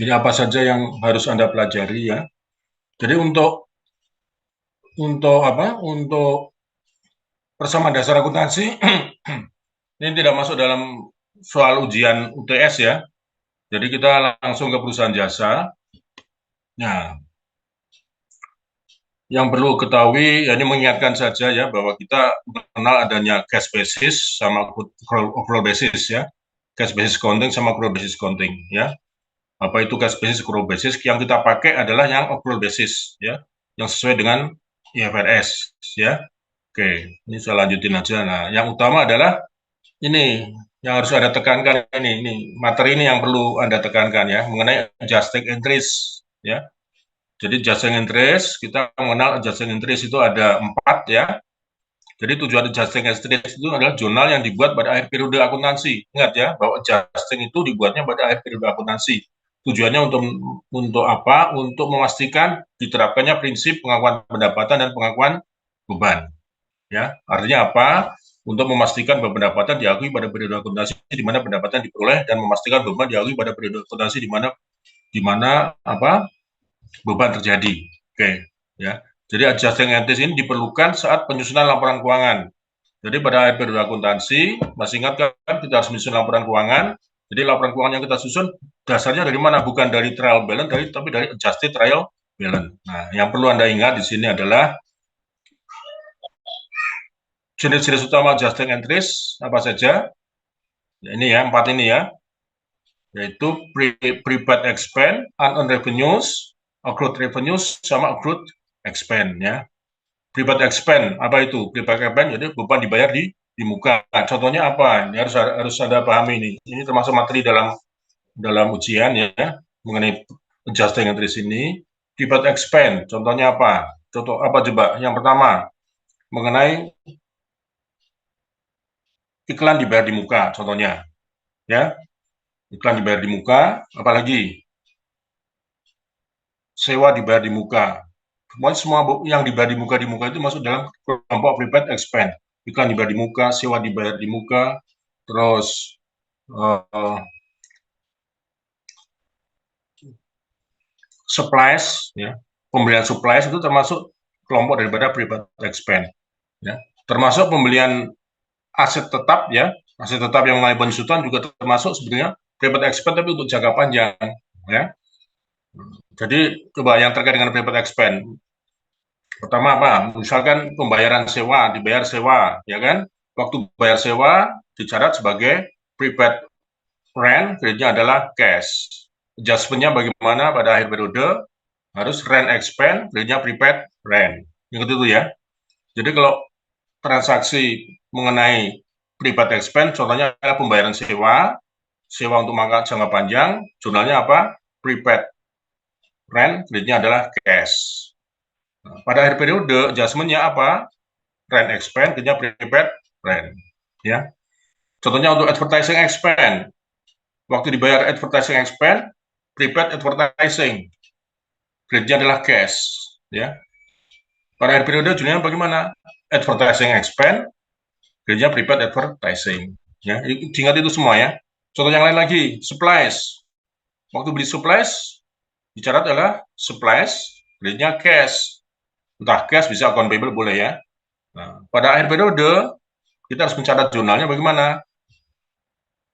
Jadi apa saja yang harus Anda pelajari ya. Jadi untuk apa? Untuk persamaan dasar akuntansi ini tidak masuk dalam soal ujian UTS ya. Jadi kita langsung ke perusahaan jasa. Nah, yang perlu ketahui, ya ini mengingatkan saja ya bahwa kita mengenal adanya cash basis sama accrual basis ya. Cash basis accounting sama accrual basis accounting ya. Apa itu cash basis, accrual basis? Yang kita pakai adalah yang accrual basis ya, yang sesuai dengan IFRS ya. Oke, ini saya lanjutin aja. Nah, yang utama adalah ini yang harus Anda tekankan ini materi ini yang perlu Anda tekankan ya mengenai adjusting interest ya. Jadi adjusting interest, kita mengenal adjusting interest itu ada 4 ya. Jadi tujuan adjusting interest itu adalah jurnal yang dibuat pada akhir periode akuntansi. Ingat ya, bahwa adjusting itu dibuatnya pada akhir periode akuntansi. Tujuannya untuk apa? Untuk memastikan diterapkannya prinsip pengakuan pendapatan dan pengakuan beban. Ya, artinya apa? Untuk memastikan bahwa pendapatan diakui pada periode akuntansi di mana pendapatan diperoleh dan memastikan beban diakui pada periode akuntansi di mana apa? Beban terjadi. Oke, ya. Jadi adjusting entries ini diperlukan saat penyusunan laporan keuangan. Jadi pada akhir periode akuntansi, masih ingat kan kita harus menyusun laporan keuangan. Jadi laporan keuangan yang kita susun dasarnya dari mana? Bukan dari trial balance, tapi dari adjusted trial balance. Nah, yang perlu Anda ingat di sini adalah jenis-jenis utama adjusting entries apa saja? Ya, ini ya, 4 ini ya, yaitu prepaid expense, unearned revenues, accrued revenues, sama accrued expense ya. Prepaid expense apa itu? Prepaid expense jadi beban dibayar di muka. Nah, contohnya apa? Ini harus Anda pahami ini. Ini termasuk materi dalam ujian ya mengenai adjusting entries ini. Prepaid expense contohnya apa? Contoh apa coba? Yang pertama mengenai iklan dibayar di muka contohnya ya. Iklan dibayar di muka, apalagi sewa dibayar di muka. Semua yang dibayar di muka itu masuk dalam kelompok prepaid expense. Iklan dibayar di muka, sewa dibayar di muka, terus supplies, ya, pembelian supplies itu termasuk kelompok daripada prepaid expense. Ya. Termasuk pembelian aset tetap, ya, aset tetap yang mengalami penyusutan juga termasuk sebenarnya prepaid expense tapi untuk jangka panjang. Ya. Jadi coba yang terkait dengan prepaid expense. Pertama apa? Misalkan pembayaran sewa, dibayar sewa, ya kan? Waktu bayar sewa dicatat sebagai prepaid rent, kreditnya adalah cash. Adjustment-nya bagaimana pada akhir periode? Harus rent expense, kreditnya prepaid rent. Yang itu ya. Jadi kalau transaksi mengenai prepaid expense, contohnya adalah pembayaran sewa, sewa untuk jangka panjang, jurnalnya apa? Prepaid rent, kreditnya adalah cash. Nah, pada akhir periode, adjustment-nya apa? Rent expense, kreditnya prepaid rent. Ya. Contohnya untuk advertising expense, waktu dibayar advertising expense, prepaid advertising, kreditnya adalah cash. Ya. Pada akhir periode, jurnalnya bagaimana? Advertising expense, kreditnya prepaid advertising. Ya, ingat itu semua ya. Contoh yang lain lagi, supplies. Waktu beli supplies, dicatat adalah supplies, kreditnya cash. Entah cash, bisa account payable, boleh ya. Nah, pada akhir periode, kita harus mencatat jurnalnya bagaimana?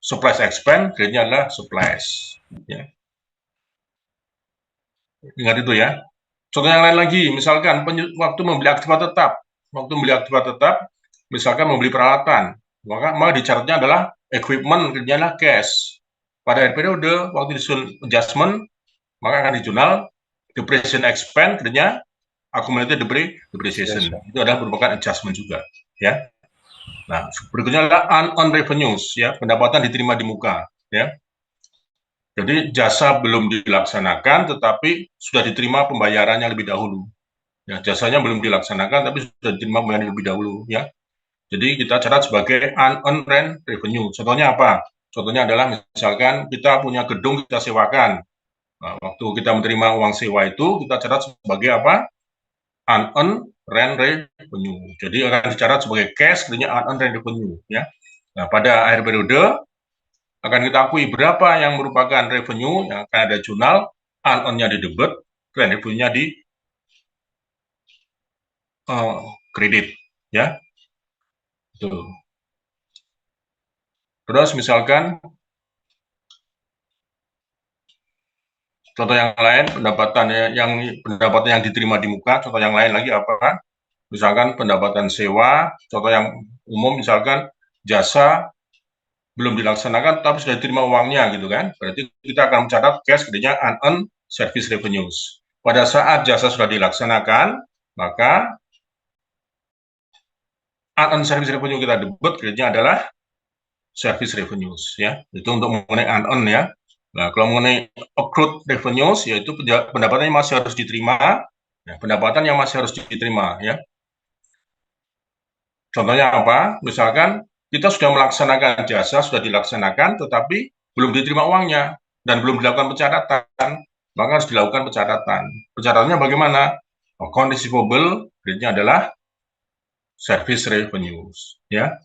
Supplies expense, kreditnya adalah supplies. Ya. Ingat itu ya. Contoh yang lain lagi, misalkan waktu membeli aktiva tetap. Waktu membeli aktiva tetap, misalkan membeli peralatan, maka dicatatnya adalah equipment, kreditnya adalah cash. Pada akhir periode, waktu disusun adjustment, maka akan dijurnal depreciation expense, kreditnya accumulated depreciation. Itu adalah merupakan adjustment juga. Ya. Nah, berikutnya adalah unearned revenues, ya, pendapatan diterima di muka. Ya. Jadi jasa belum dilaksanakan, tetapi sudah diterima pembayarannya lebih dahulu. Ya, jasanya belum dilaksanakan, tapi sudah diterima pembayaran lebih dahulu. Ya, jadi kita catat sebagai unearned revenue. Contohnya apa? Contohnya adalah misalkan kita punya gedung kita sewakan. Nah, waktu kita menerima uang sewa itu, kita catat sebagai apa? Unearned revenue. Jadi akan dicatat sebagai cash, artinya unearned revenue. Ya. Nah, pada akhir periode akan kita akui berapa yang merupakan revenue yang akan ada jurnal, unearned-nya di debit, dan revenue-nya di kredit, ya. Tuh. Terus misalkan contoh yang lain, pendapatan yang diterima di muka, contoh yang lain lagi apa? Misalkan pendapatan sewa, contoh yang umum misalkan jasa belum dilaksanakan tapi sudah diterima uangnya gitu kan. Berarti kita akan mencatat cash gedenya unearned service revenues. Pada saat jasa sudah dilaksanakan, maka unearned service revenue kita debit gedenya adalah service revenues ya. Itu untuk mengenai unearned ya. Nah, kalau mengenai accrued revenues yaitu pendapatan yang masih harus diterima, ya, pendapatan yang masih harus diterima ya. Contohnya apa? Misalkan kita sudah melaksanakan jasa, sudah dilaksanakan, tetapi belum diterima uangnya dan belum dilakukan pencatatan, maka harus dilakukan pencatatan. Pencatatannya bagaimana? Account receivable, rate-nya adalah service revenues. Ya.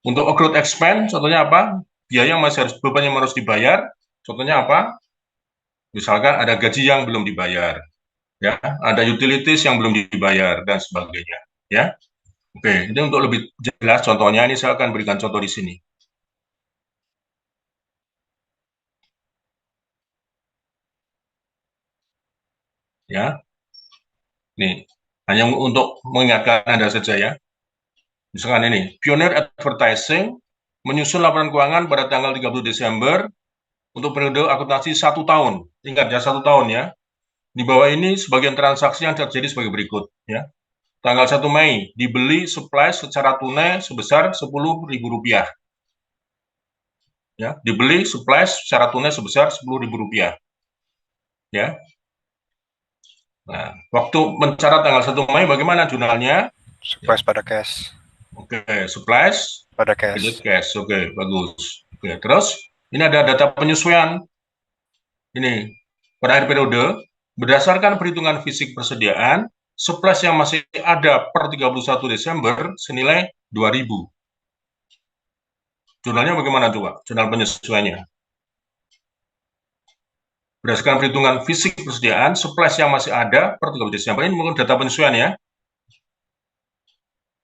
Untuk accrued expense, contohnya apa? Biaya yang masih harus, beban yang harus dibayar. Contohnya apa? Misalkan ada gaji yang belum dibayar, ya, ada utilities yang belum dibayar dan sebagainya. Ya. Oke, ini untuk lebih jelas contohnya, ini saya akan berikan contoh di sini. Ya, nih, hanya untuk mengingatkan Anda saja ya. Misalkan ini, Pioneer Advertising menyusun laporan keuangan pada tanggal 30 Desember untuk periode akuntansi 1 tahun. Ingat ya, 1 tahun ya. Di bawah ini sebagian transaksi yang terjadi sebagai berikut. Ya. Tanggal 1 Mei, dibeli supplies secara tunai sebesar Rp10.000. Ya, dibeli supplies secara tunai sebesar Rp10.000. Ya. Nah, waktu mencatat tanggal 1 Mei bagaimana jurnalnya? Supplies pada cash. Oke, supplies pada cash. Cash. Oke, bagus. Oke, terus ini ada data penyesuaian. Ini pada akhir periode berdasarkan perhitungan fisik persediaan, supplies yang masih ada per 31 Desember senilai 2.000. Jurnalnya bagaimana coba? Jurnal penyesuaiannya. Berdasarkan perhitungan fisik persediaan, supplies yang masih ada per 30 Desember ini menggunakan data penyesuaian ya.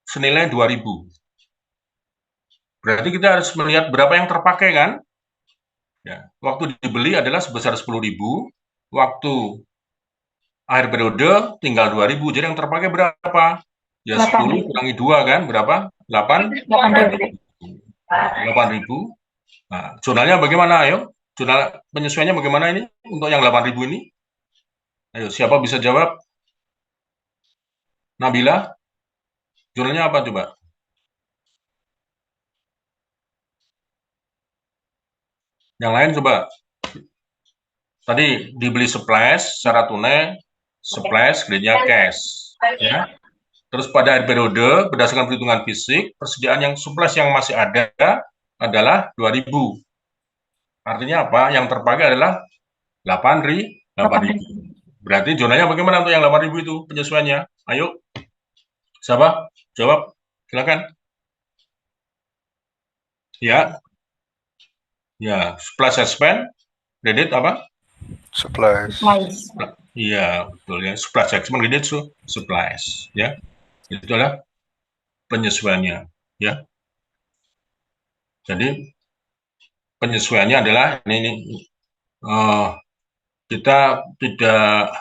Senilai 2.000. Berarti kita harus melihat berapa yang terpakai kan? Ya, waktu dibeli adalah sebesar 10.000, waktu akhir periode tinggal 2.000, jadi yang terpakai berapa? Ya 10 kurangi 2 kan, berapa? 8.000. Nah, jurnalnya bagaimana, ayo? Jurnal penyesuaiannya bagaimana ini untuk yang 8.000 ini? Ayo, siapa bisa jawab? Nabila? Jurnalnya apa coba? Yang lain coba. Tadi dibeli supplies secara tunai, supplies grade-nya cash. Ya. Terus pada akhir periode, berdasarkan perhitungan fisik, persediaan yang supplies yang masih ada adalah 2.000. Artinya apa? Yang terpakai adalah 8.000. Berarti zonanya bagaimana untuk yang 8.000 itu penyesuaiannya? Ayo, siapa? Jawab, silakan. Ya, ya, supplies expense, kredit apa? Supplies. Iya, betul ya. Supplies expense, kredit supplies, ya. Itu adalah penyesuaiannya, ya. Jadi penyesuaiannya adalah ini kita tidak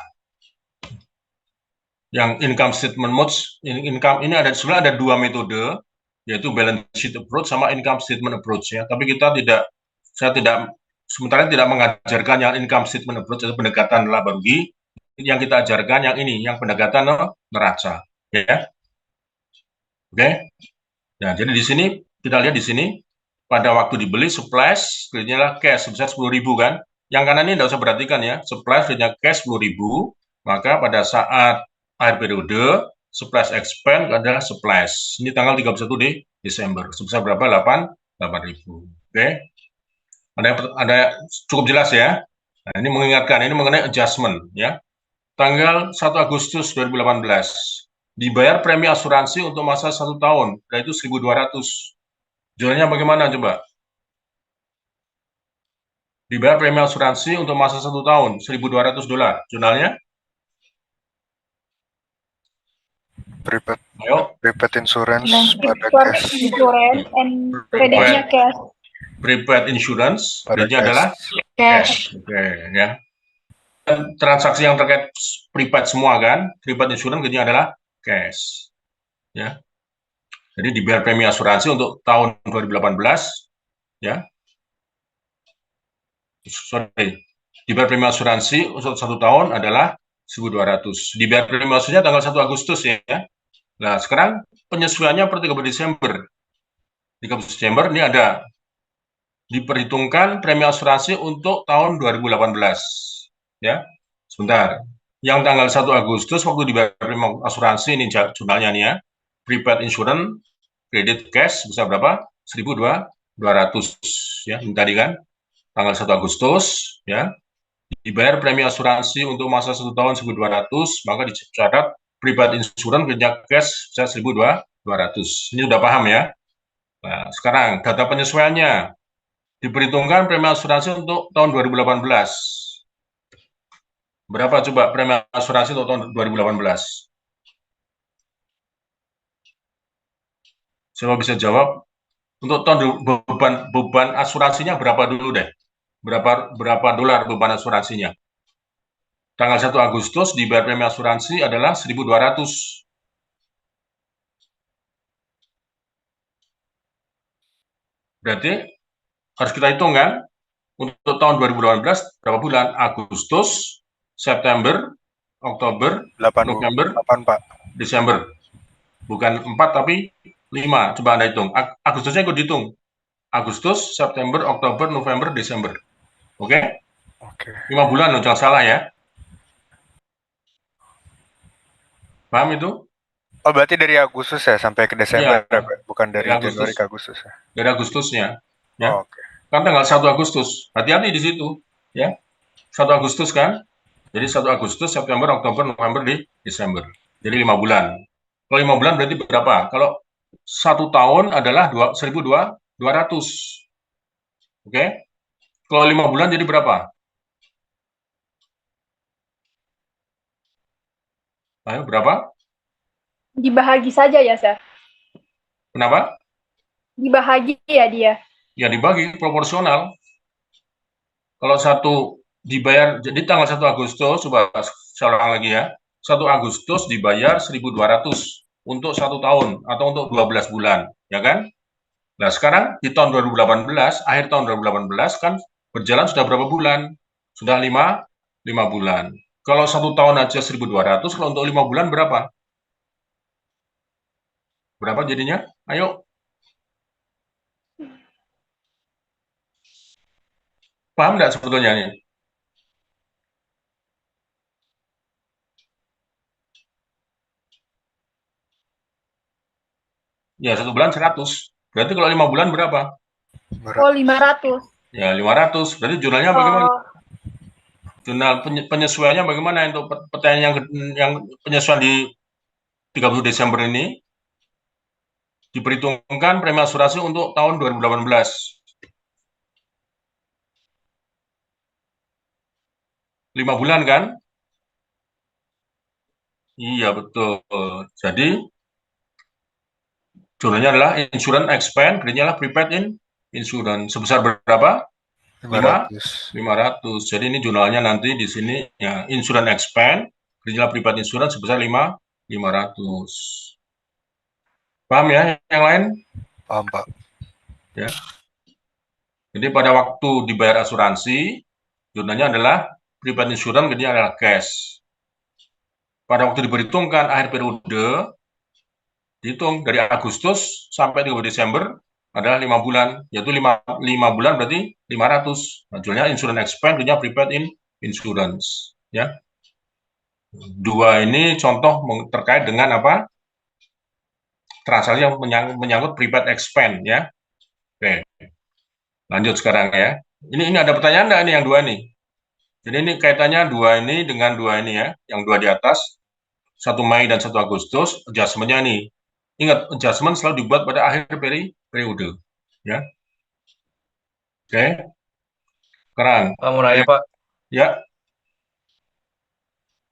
yang income statement modes, income ini sebenarnya ada dua metode, yaitu balance sheet approach sama income statement approach ya. Tapi saya sementara tidak mengajarkan yang income statement approach atau pendekatan laba rugi. Yang kita ajarkan yang ini, yang pendekatan neraca, ya. Oke. Nah, jadi di sini kita lihat di sini pada waktu dibeli supplies kreditnya lah cash sebesar 10.000 kan. Yang kanan ini tidak usah perhatikan ya, supplies kreditnya cash 10.000, maka pada saat akhir periode supplies expense adalah supplies. Ini tanggal 31 Desember. Sebesar berapa? 8.000. Oke. Ada cukup jelas ya. Nah, ini mengingatkan, ini mengenai adjustment ya. Tanggal 1 Agustus 2018 dibayar premi asuransi untuk masa 1 tahun, yaitu 1.200. Jualnya bagaimana coba? Dibayar premi asuransi untuk masa 1 tahun, $1.200. Jurnalnya? Ayo. Prepaid insurance pada Prepaid cash. insurance and kreditnya cash. Prepaid insurance, Pada kreditnya cash. adalah cash. Oke, ya. Dan transaksi yang terkait prepaid semua kan, prepaid insurance kreditnya adalah cash. Ya. Jadi dibayar premi asuransi untuk tahun 2018, ya. Sorry, dibayar premi asuransi untuk 1 tahun adalah 1.200. Dibayar premi asuransinya tanggal 1 Agustus ya. Nah, sekarang penyesuaiannya per 30 Desember. 30 Desember ini ada diperhitungkan premi asuransi untuk tahun 2018. Ya, sebentar. Yang tanggal 1 Agustus waktu dibayar premi asuransi ini jurnalnya nih ya. Prepaid insurance kredit cash bisa berapa? 1.200 ya. Ini tadi kan tanggal 1 Agustus ya. Dibayar premi asuransi untuk masa 1 tahun 1.200, maka dicatat private insurance kerja cash bisa 1.200. Ini sudah paham ya? Nah, sekarang data penyesuaiannya. Diperhitungkan premi asuransi untuk tahun 2018. Berapa coba premi asuransi untuk tahun 2018? Siapa bisa jawab? Untuk tahun beban asuransinya berapa dulu deh? Berapa dolar beban asuransinya? Tanggal 1 Agustus dibayar premi asuransi adalah 1.200. Berarti harus kita hitung kan, untuk tahun 2018 berapa bulan? Agustus, September, Oktober, 8, November, 8 Pak. Desember. Bukan 4 tapi 5. Coba Anda hitung. Agustusnya ikut dihitung. Agustus, September, Oktober, November, Desember. Oke? Oke. 5 bulan loh, jangan salah ya. Paham itu? Oh, berarti dari Agustus ya sampai ke Desember Iya. ya, Pak? Bukan dari Januari ke Agustus ya? Dari Agustusnya. Ya. Oh, oke. Kan tanggal 1 Agustus. Hati-hati di situ. Ya. 1 Agustus kan? Jadi 1 Agustus, September, Oktober, November, Desember. Jadi 5 bulan. Kalau 5 bulan berarti berapa? Kalau 1 tahun adalah 1.200. Oke? Kalau 5 bulan jadi berapa? Ayo, berapa? Dibahagi saja ya, Sir. Kenapa? Dibahagi ya dia. Ya dibagi proporsional. Kalau satu dibayar, jadi tanggal 1 Agustus, coba saya ulang lagi ya. 1 Agustus dibayar 1.200 untuk 1 tahun atau untuk 12 bulan, ya kan? Nah, sekarang di tahun 2018, akhir tahun 2018 kan berjalan sudah berapa bulan? Sudah 5 bulan. Kalau 1 tahun aja 1.200, kalau untuk 5 bulan berapa? Berapa jadinya? Ayo. Paham nggak sebetulnya ini? Ya, 1 bulan 100. Berarti kalau 5 bulan berapa? Oh, 500. Ya, 500. Berarti jurnalnya bagaimana? Jurnal penyesuaiannya bagaimana untuk pertanyaan yang penyesuaian di 30 Desember ini? Diperhitungkan premi asuransi untuk tahun 2018. 5 bulan kan? Iya, betul. Jadi, jurnalnya adalah insurance expense, kreditnya adalah prepaid insurance. Sebesar berapa? 500. 500. Jadi ini jurnalnya nanti di sini ya, insurance expense, kreditnya prepaid insurance sebesar 500. Paham ya yang lain? Paham, Pak. Ya. Jadi pada waktu dibayar asuransi, jurnalnya adalah prepaid insurance, kreditnya adalah cash. Pada waktu diperhitungkan akhir periode, dihitung dari Agustus sampai 30 Desember adalah 5 bulan, yaitu 5 bulan berarti 500. Nah, judulnya insurance expense, judulnya prepaid insurance. Ya. Dua ini contoh terkait dengan apa? Transaksi yang menyangkut prepaid expense ya. Oke. Lanjut sekarang ya. Ini ada pertanyaan enggak nih yang dua nih? Jadi ini kaitannya dua ini dengan dua ini ya, yang dua di atas. 1 Mei dan 1 Agustus, adjustment-nya nih. Ingat, adjustment selalu dibuat pada akhir periode. Ya. Oke. Sekarang, Pak, mau nanya, Pak. ya,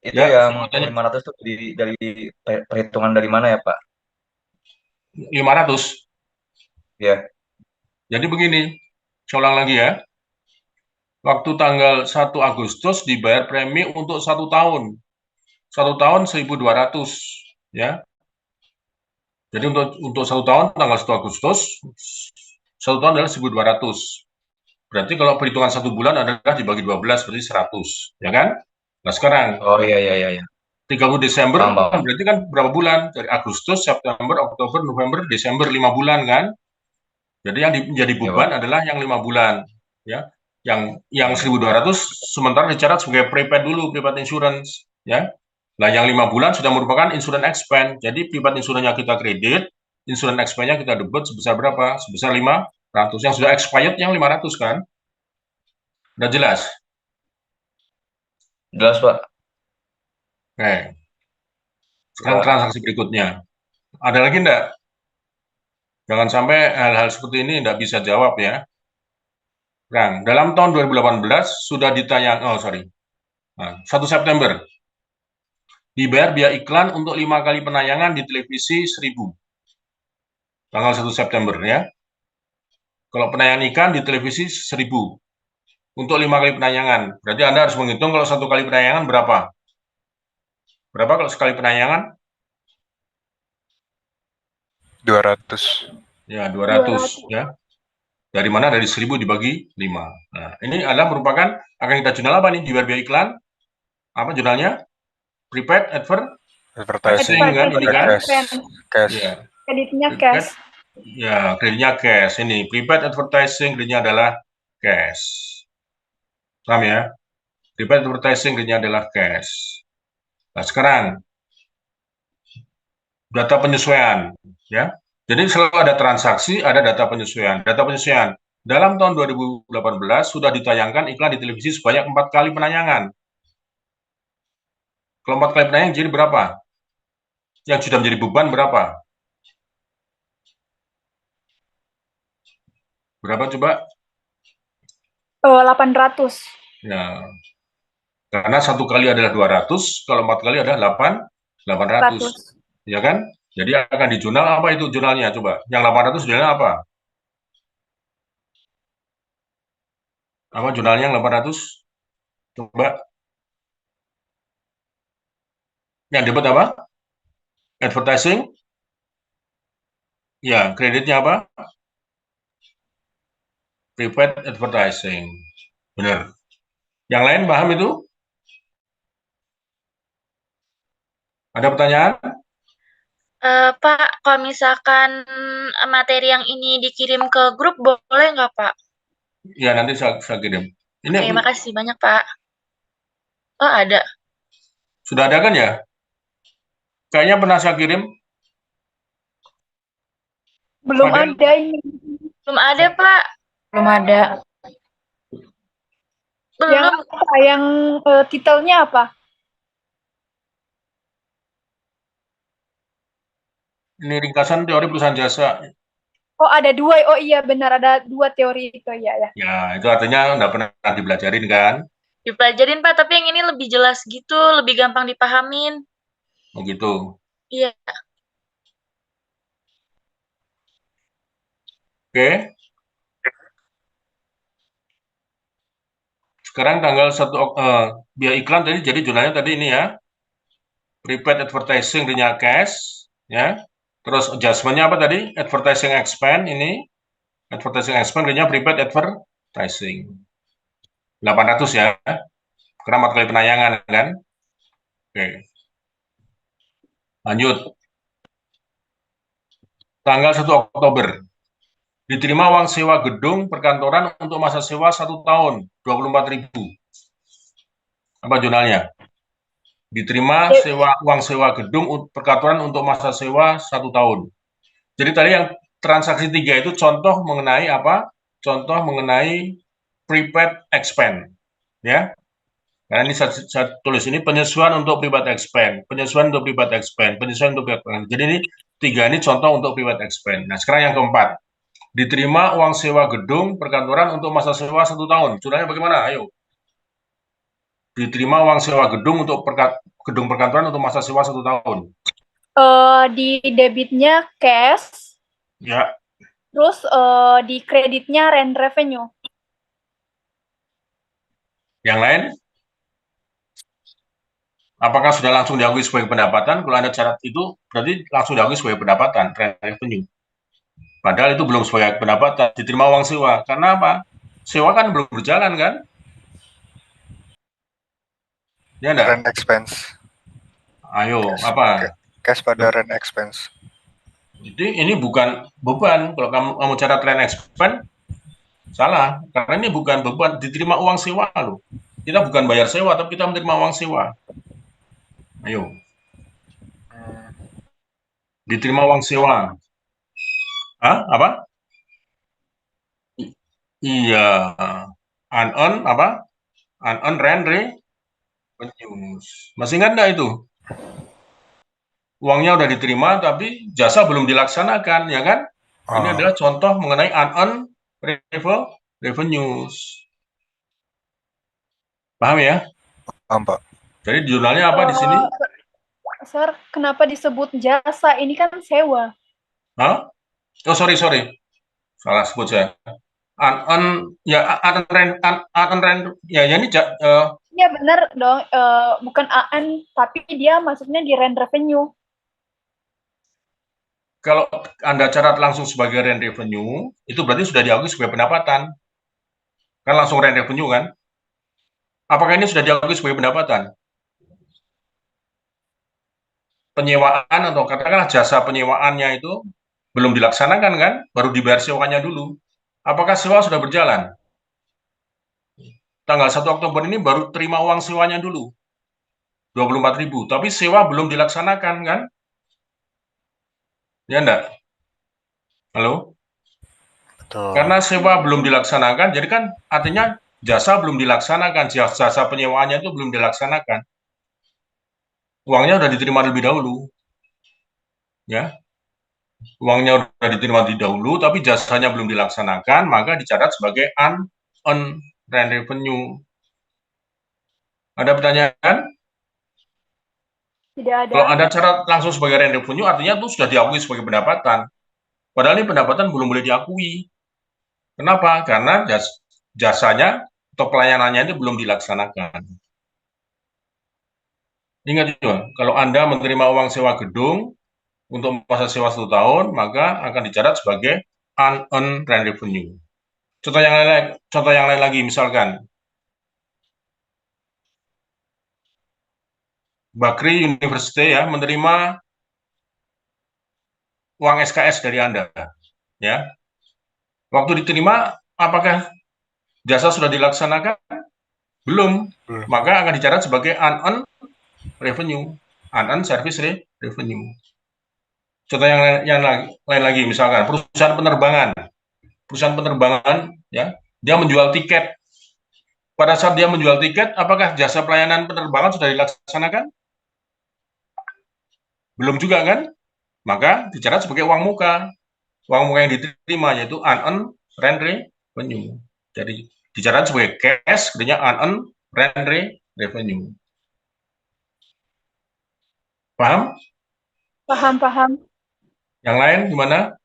Itu ya, yang tanya. 500 tuh dari perhitungan dari mana ya, Pak? 500. Ya. Jadi begini, saya ulang lagi ya. Waktu tanggal 1 Agustus dibayar premi untuk 1 tahun. 1 tahun 1.200, ya. Jadi untuk 1 tahun tanggal 1 Agustus, 1 tahun adalah 1.200. Berarti kalau perhitungan 1 bulan adalah dibagi 12, berarti 100, ya kan? Nah sekarang, Oh iya. 30 Desember Paham, kan Pak. berarti kan berapa bulan? Dari Agustus, September, Oktober, November, Desember, 5 bulan kan? Jadi yang menjadi Iya, beban Pak. adalah yang 5 bulan, ya. Yang 1.200 sementara dicatat sebagai prepaid dulu, prepaid insurance, ya. Nah, yang 5 bulan sudah merupakan insurance expense. Jadi prepaid insurance-nya kita kredit, insurance expense-nya kita debit sebesar berapa? Sebesar 500. Yang sudah expired yang 500 kan? Udah jelas? Jelas, Pak. Oke. Sekarang transaksi berikutnya. Ada lagi enggak? Jangan sampai hal-hal seperti ini enggak bisa jawab ya. Nah, dalam tahun 2018 sudah ditayang, 1 September dibayar biaya iklan untuk 5 kali penayangan di televisi 1.000. Tanggal 1 September ya. Kalau penayangan iklan di televisi 1.000 untuk 5 kali penayangan. Berarti Anda harus menghitung kalau 1 kali penayangan berapa. Berapa kalau sekali penayangan? 200. Ya, 200 ya. Dari mana? Dari 1.000 dibagi 5. Nah, ini adalah merupakan akan kita jurnal apa nih? Dibayar biaya iklan. Apa jurnalnya? Prepaid advertising kan ini kan? Cash. Ya. Kreditnya cash. Ya, kreditnya cash. Ini prepaid advertising kreditnya adalah cash. Paham ya? Prepaid advertising kreditnya adalah cash. Nah, sekarang data penyesuaian ya. Jadi selalu ada transaksi, ada data penyesuaian. Data penyesuaian. Dalam tahun 2018 sudah ditayangkan iklan di televisi sebanyak 4 kali penayangan. Kalau 4 kali penayangan jadi berapa? Yang sudah menjadi beban berapa? Berapa coba? 800. Ya. Karena 1 kali adalah 200, kalau 4 kali adalah 800. Ya kan? Jadi akan di jurnal apa itu jurnalnya coba? Yang 800 jurnalnya apa? Apa jurnalnya yang 800? Coba. Yang dapat apa? Advertising? Ya, kreditnya apa? Prepaid advertising. Benar. Yang lain paham itu? Ada pertanyaan? Pak, kalau misalkan materi yang ini dikirim ke grup, boleh nggak, Pak? Ya, nanti saya kirim. Oke, makasih banyak, Pak. Oh, ada. Sudah ada kan ya? Kayaknya pernah saya kirim. Belum ada ini. Belum ada, Pak. Belum ada. Yang apa? Yang titelnya apa? Ini ringkasan teori perusahaan jasa. Oh, ada 2. Oh iya, benar. Ada 2 teori itu ya. Ya, itu artinya nggak pernah dipelajarin kan? Dipelajarin, Pak, tapi yang ini lebih jelas gitu, lebih gampang dipahamin. Oh gitu. Iya. Oke. Sekarang tanggal 1 biaya iklan tadi, jadi jurnalnya tadi ini ya. Prepaid advertising dengan cash, ya. Terus adjustment-nya apa tadi? Advertising expense ini. Advertising expense dengan prepaid advertising. 800 ya. Karena 4 kali penayangan kan. Oke. Lanjut. Tanggal 1 Oktober. Diterima uang sewa gedung perkantoran untuk masa sewa 1 tahun, 24.000. Apa jurnalnya? Diterima uang sewa gedung perkantoran untuk masa sewa 1 tahun. Jadi tadi yang transaksi 3 itu contoh mengenai apa? Contoh mengenai prepaid expense, ya. Nah ini saya tulis ini penyesuaian untuk prepaid expense, penyesuaian untuk prepaid expense, penyesuaian untuk prepaid expense. Jadi ini 3 ini contoh untuk prepaid expense. Nah sekarang yang keempat, diterima uang sewa gedung perkantoran untuk masa sewa 1 tahun. Curahnya bagaimana? Ayo. Diterima uang sewa gedung untuk gedung perkantoran untuk masa sewa 1 tahun. Di debitnya cash, Ya, terus di kreditnya rent revenue. yang lain? Apakah sudah langsung diakui sebagai pendapatan? Kalau ada syarat itu, berarti langsung diakui sebagai pendapatan, rent revenue. Padahal itu belum sebagai pendapatan, diterima uang sewa. Karena apa? Sewa kan belum berjalan kan? Ya enggak? Rent expense. Ayo, Cash. apa? Cash pada rent expense. Jadi ini bukan beban. Kalau kamu cara rent expense, salah. Karena ini bukan beban, diterima uang sewa loh. Kita bukan bayar sewa, tapi kita menerima uang sewa. Ayo. Diterima uang sewa. Hah? Apa? Iya. Unearn apa? Unearn rent revenue. Masih ingat nggak itu? Uangnya udah diterima, tapi jasa belum dilaksanakan, ya kan? Ini adalah contoh mengenai unearn revenues. Paham ya? Paham, Pak. Jadi jurnalnya apa di sini? Sir, kenapa disebut jasa? Ini kan sewa. Hah? Oh, sorry. Salah sebut saya. Unearn rent, ya ini Iya benar dong, bukan AN, tapi dia masuknya di rent revenue. kalau Anda catat langsung sebagai rent revenue, itu berarti sudah diakui sebagai pendapatan. Kan langsung rent revenue kan? Apakah ini sudah diakui sebagai pendapatan? Penyewaan atau katakanlah jasa penyewaannya itu belum dilaksanakan kan? Baru dibayar sewanya dulu. Apakah sewa sudah berjalan? Tanggal 1 Oktober ini baru terima uang sewanya dulu. 24.000, tapi sewa belum dilaksanakan kan? Ya enggak? Halo? Betul. Karena sewa belum dilaksanakan, jadi kan artinya jasa belum dilaksanakan, jasa penyewaannya itu belum dilaksanakan. Uangnya sudah diterima lebih dahulu. Ya. Uangnya sudah diterima lebih dahulu, tapi jasanya belum dilaksanakan, maka dicatat sebagai unearned rent revenue. Ada pertanyaan? Tidak ada. Kalau Anda catat langsung sebagai rent revenue, artinya itu sudah diakui sebagai pendapatan. Padahal ini pendapatan belum boleh diakui. Kenapa? Karena jasanya atau pelayanannya itu belum dilaksanakan. Ingat juga, kalau Anda menerima uang sewa gedung untuk masa sewa 1 tahun, maka akan dicatat sebagai unearned rent revenue. Contoh yang lain lagi, misalkan Bakri University ya menerima uang SKS dari Anda, ya. Waktu diterima, apakah jasa sudah dilaksanakan? Belum. Maka akan dicatat sebagai unearned revenue, unearned service revenue. Contoh yang lain lagi, misalkan perusahaan penerbangan, ya, dia menjual tiket. Pada saat dia menjual tiket, apakah jasa pelayanan penerbangan sudah dilaksanakan? Belum juga kan? Maka dicatat sebagai uang muka. Uang muka yang diterima yaitu unearned rent revenue. Jadi dicatat sebagai cash, kemudian unearned rent revenue. Paham? Paham. Yang lain gimana?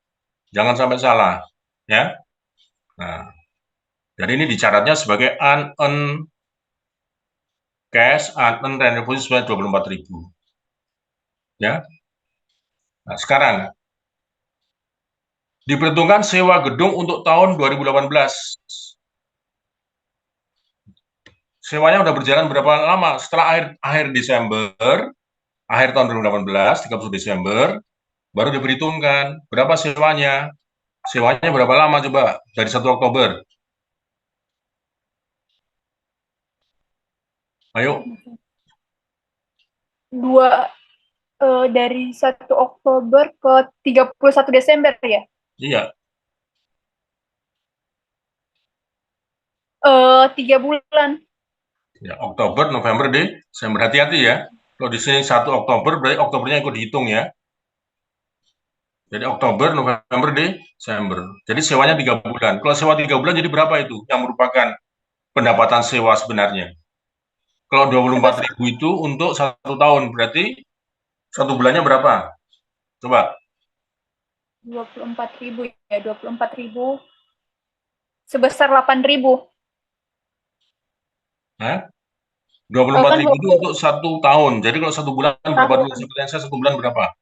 Jangan sampai salah, ya. Nah, jadi ini dicatatnya sebagai unearned cash, unearned rent revenue sebanyak 24.000. Ya. Nah, sekarang diperhitungkan sewa gedung untuk tahun 2018. Sewanya udah berjalan berapa lama? Setelah akhir Desember, akhir tahun 2018, 31 Desember, baru diperhitungkan berapa sewanya. Sewanya berapa lama coba? Dari 1 Oktober. Ayo. Dari 1 Oktober ke 31 Desember ya? Iya. 3 bulan. Ya, Oktober, November, Desember. Hati-hati ya. Kalau di sini 1 Oktober, berarti Oktobernya ikut dihitung ya. Jadi Oktober, November, Desember. Jadi sewanya 3 bulan. Kalau sewa 3 bulan jadi berapa itu yang merupakan pendapatan sewa sebenarnya? Kalau 24.000 itu untuk 1 tahun, berarti 1 bulannya berapa? Coba. 24.000 ya, 24.000 sebesar 8.000. Hah? 24.000 itu untuk 1 tahun. Jadi kalau 1 bulan berapa dulu? Seperti saya 1 bulan berapa?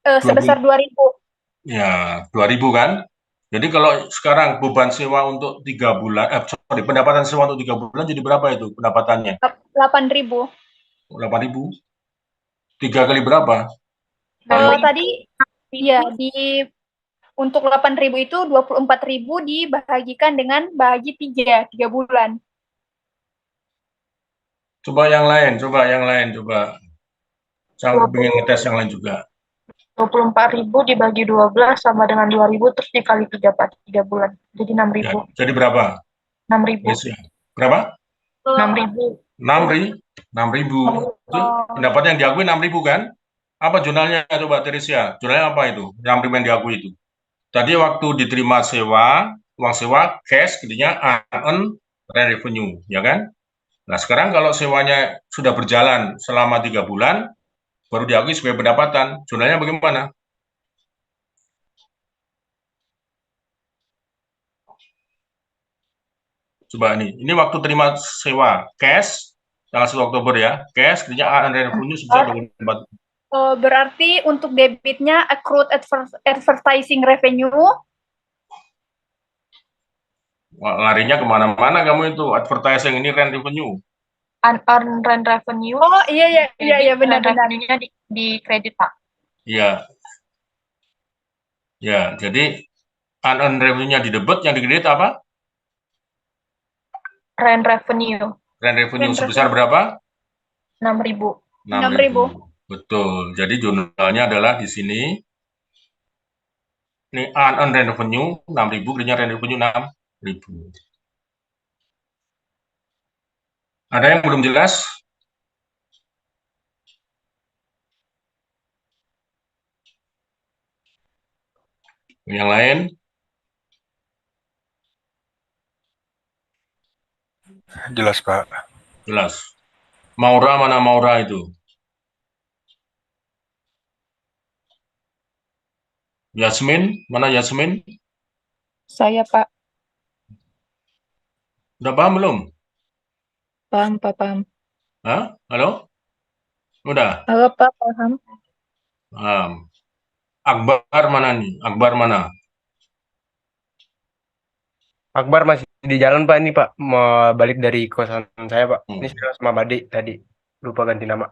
Sebesar 2.000. Ya, 2.000 kan? Jadi kalau sekarang beban sewa untuk 3 bulan, pendapatan sewa untuk 3 bulan jadi berapa itu pendapatannya? 8.000. 8.000? 3 kali berapa? Tadi ya untuk 8.000 itu 24.000 dibagikan dengan bahagi 3 bulan. Coba yang lain. Saya ingin ngetes yang lain juga. 24.000 dibagi 12 sama dengan 2.000 terus dikali 3 Pak, 3 bulan. Jadi 6.000. Ya, jadi berapa? 6.000. Yes, ya. Berapa? 6.000. 6.000. Itu pendapat yang diakui 6.000 kan? Apa jurnalnya coba Teresia? Jurnalnya apa itu? Yang yang diakui itu. Tadi waktu diterima sewa, uang sewa cash gedenya unearned revenue, ya kan? Nah, sekarang kalau sewanya sudah berjalan selama 3 bulan, baru diakui sebagai pendapatan. Jurnalnya bagaimana? Coba ini waktu terima sewa cash tanggal 1 Oktober ya, cash gedenya unearned revenue sebesar 24. Berarti untuk debitnya accrued advertising revenue. Larinya kemana-mana kamu itu, advertising ini rent revenue. Unearned rent revenue. Oh iya benar. Revenue-nya di kredit Pak. Iya. Ya, jadi unearned revenue-nya di debit, yang di kredit apa? Rent revenue. Rent revenue sebesar berapa? 6.000. 6.000. Betul. Jadi jurnalnya adalah di sini. Ini unearned rent revenue 6.000, kreditnya rent revenue 6.000. Ada yang belum jelas? Yang lain? Jelas, Pak. Jelas. Maura, mana Maura itu? Yasmin, mana Yasmin? Saya Pak. Udah paham belum? Paham Pak, paham. Hah? Halo? Udah? Halo Pak, paham. Paham. Akbar mana nih? Akbar mana? Akbar masih di jalan Pak, ini Pak, mau balik dari kosan saya Pak. Ini sudah sama Bade tadi, lupa ganti nama.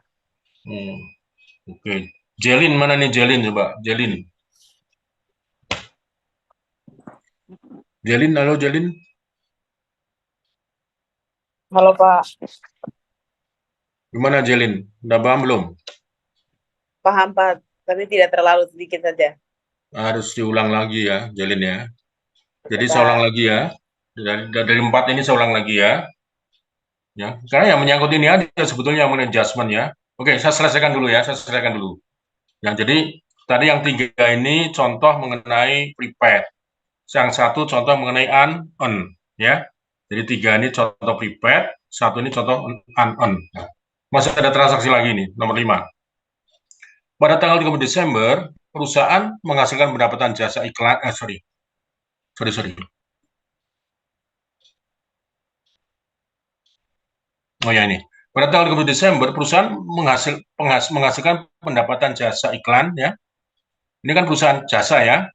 Oke. Jelin mana nih Jelin, coba Jelin. Jelin, halo Jelin. Halo Pak. Gimana Jelin? Udah paham belum? Paham Pak, tapi tidak terlalu, sedikit saja. Harus diulang lagi ya, Jelin ya. Jadi saya ulang lagi ya. Dari 4 ini saya ulang lagi ya. Ya, karena yang menyangkut ini aja sebetulnya yang adjustment ya. Oke, saya selesaikan dulu ya, Ya, jadi tadi yang 3 ini contoh mengenai prepaid. Yang 1 contoh mengenai unearned ya. Jadi 3 ini contoh prepaid, 1 ini contoh unearned. Nah, masih ada transaksi lagi nih, nomor 5. Pada tanggal 30 Desember, perusahaan menghasilkan pendapatan jasa iklan, sorry. Oh ya ini. Pada tanggal 30 Desember, perusahaan menghasilkan pendapatan jasa iklan ya. Ini kan perusahaan jasa ya,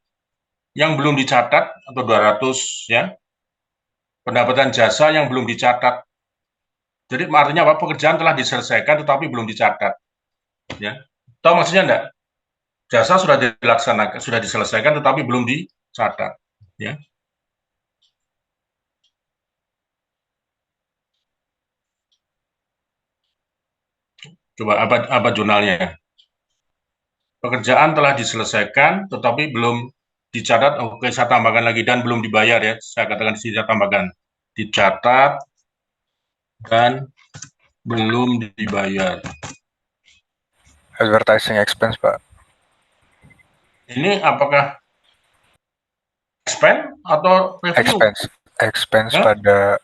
yang belum dicatat atau 200 ya. Pendapatan jasa yang belum dicatat. Jadi artinya apa? Pekerjaan telah diselesaikan tetapi belum dicatat. Ya. Tahu maksudnya enggak? Jasa sudah dilaksanakan, sudah diselesaikan tetapi belum dicatat, ya. Coba apa jurnalnya? Pekerjaan telah diselesaikan tetapi belum dicatat. Oke, saya tambahkan lagi dan belum dibayar ya. Saya katakan di sini, saya tambahkan dicatat dan belum dibayar. Advertising expense, Pak. Ini apakah expense atau revenue? Expense Hah? pada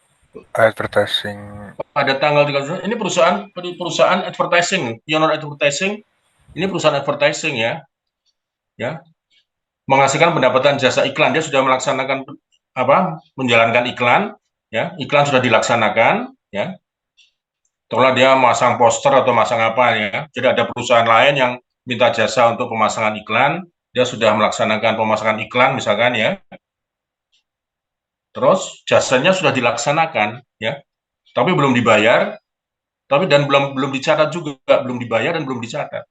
advertising. Pada tanggal 30, ini perusahaan advertising, Pioneer Advertising, ini perusahaan advertising ya, menghasilkan pendapatan jasa iklan. Dia sudah melaksanakan menjalankan iklan, ya, iklan sudah dilaksanakan, ya. Setelah dia masang poster atau masang apa ya, jadi ada perusahaan lain yang minta jasa untuk pemasangan iklan, dia sudah melaksanakan pemasangan iklan misalkan ya, terus jasanya sudah dilaksanakan ya, tapi belum dibayar, dan belum dicatat juga, belum dibayar dan belum dicatat.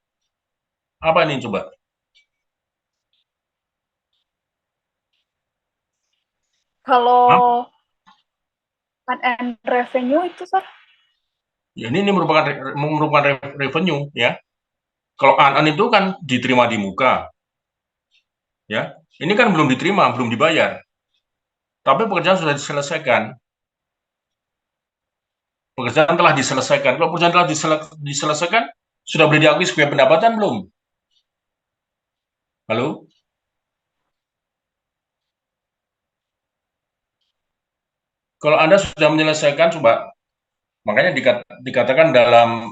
Apa ini coba? Kalau unearned revenue itu, Sir? Ya, ini merupakan revenue ya. Kalau unearned itu kan diterima di muka, ya. Ini kan belum diterima, belum dibayar. Tapi pekerjaan sudah diselesaikan. Pekerjaan telah diselesaikan. Kalau pekerjaan telah diselesaikan, sudah boleh diakui sebagai pendapatan belum? Halo? Kalau Anda sudah menyelesaikan, coba, makanya dikatakan dalam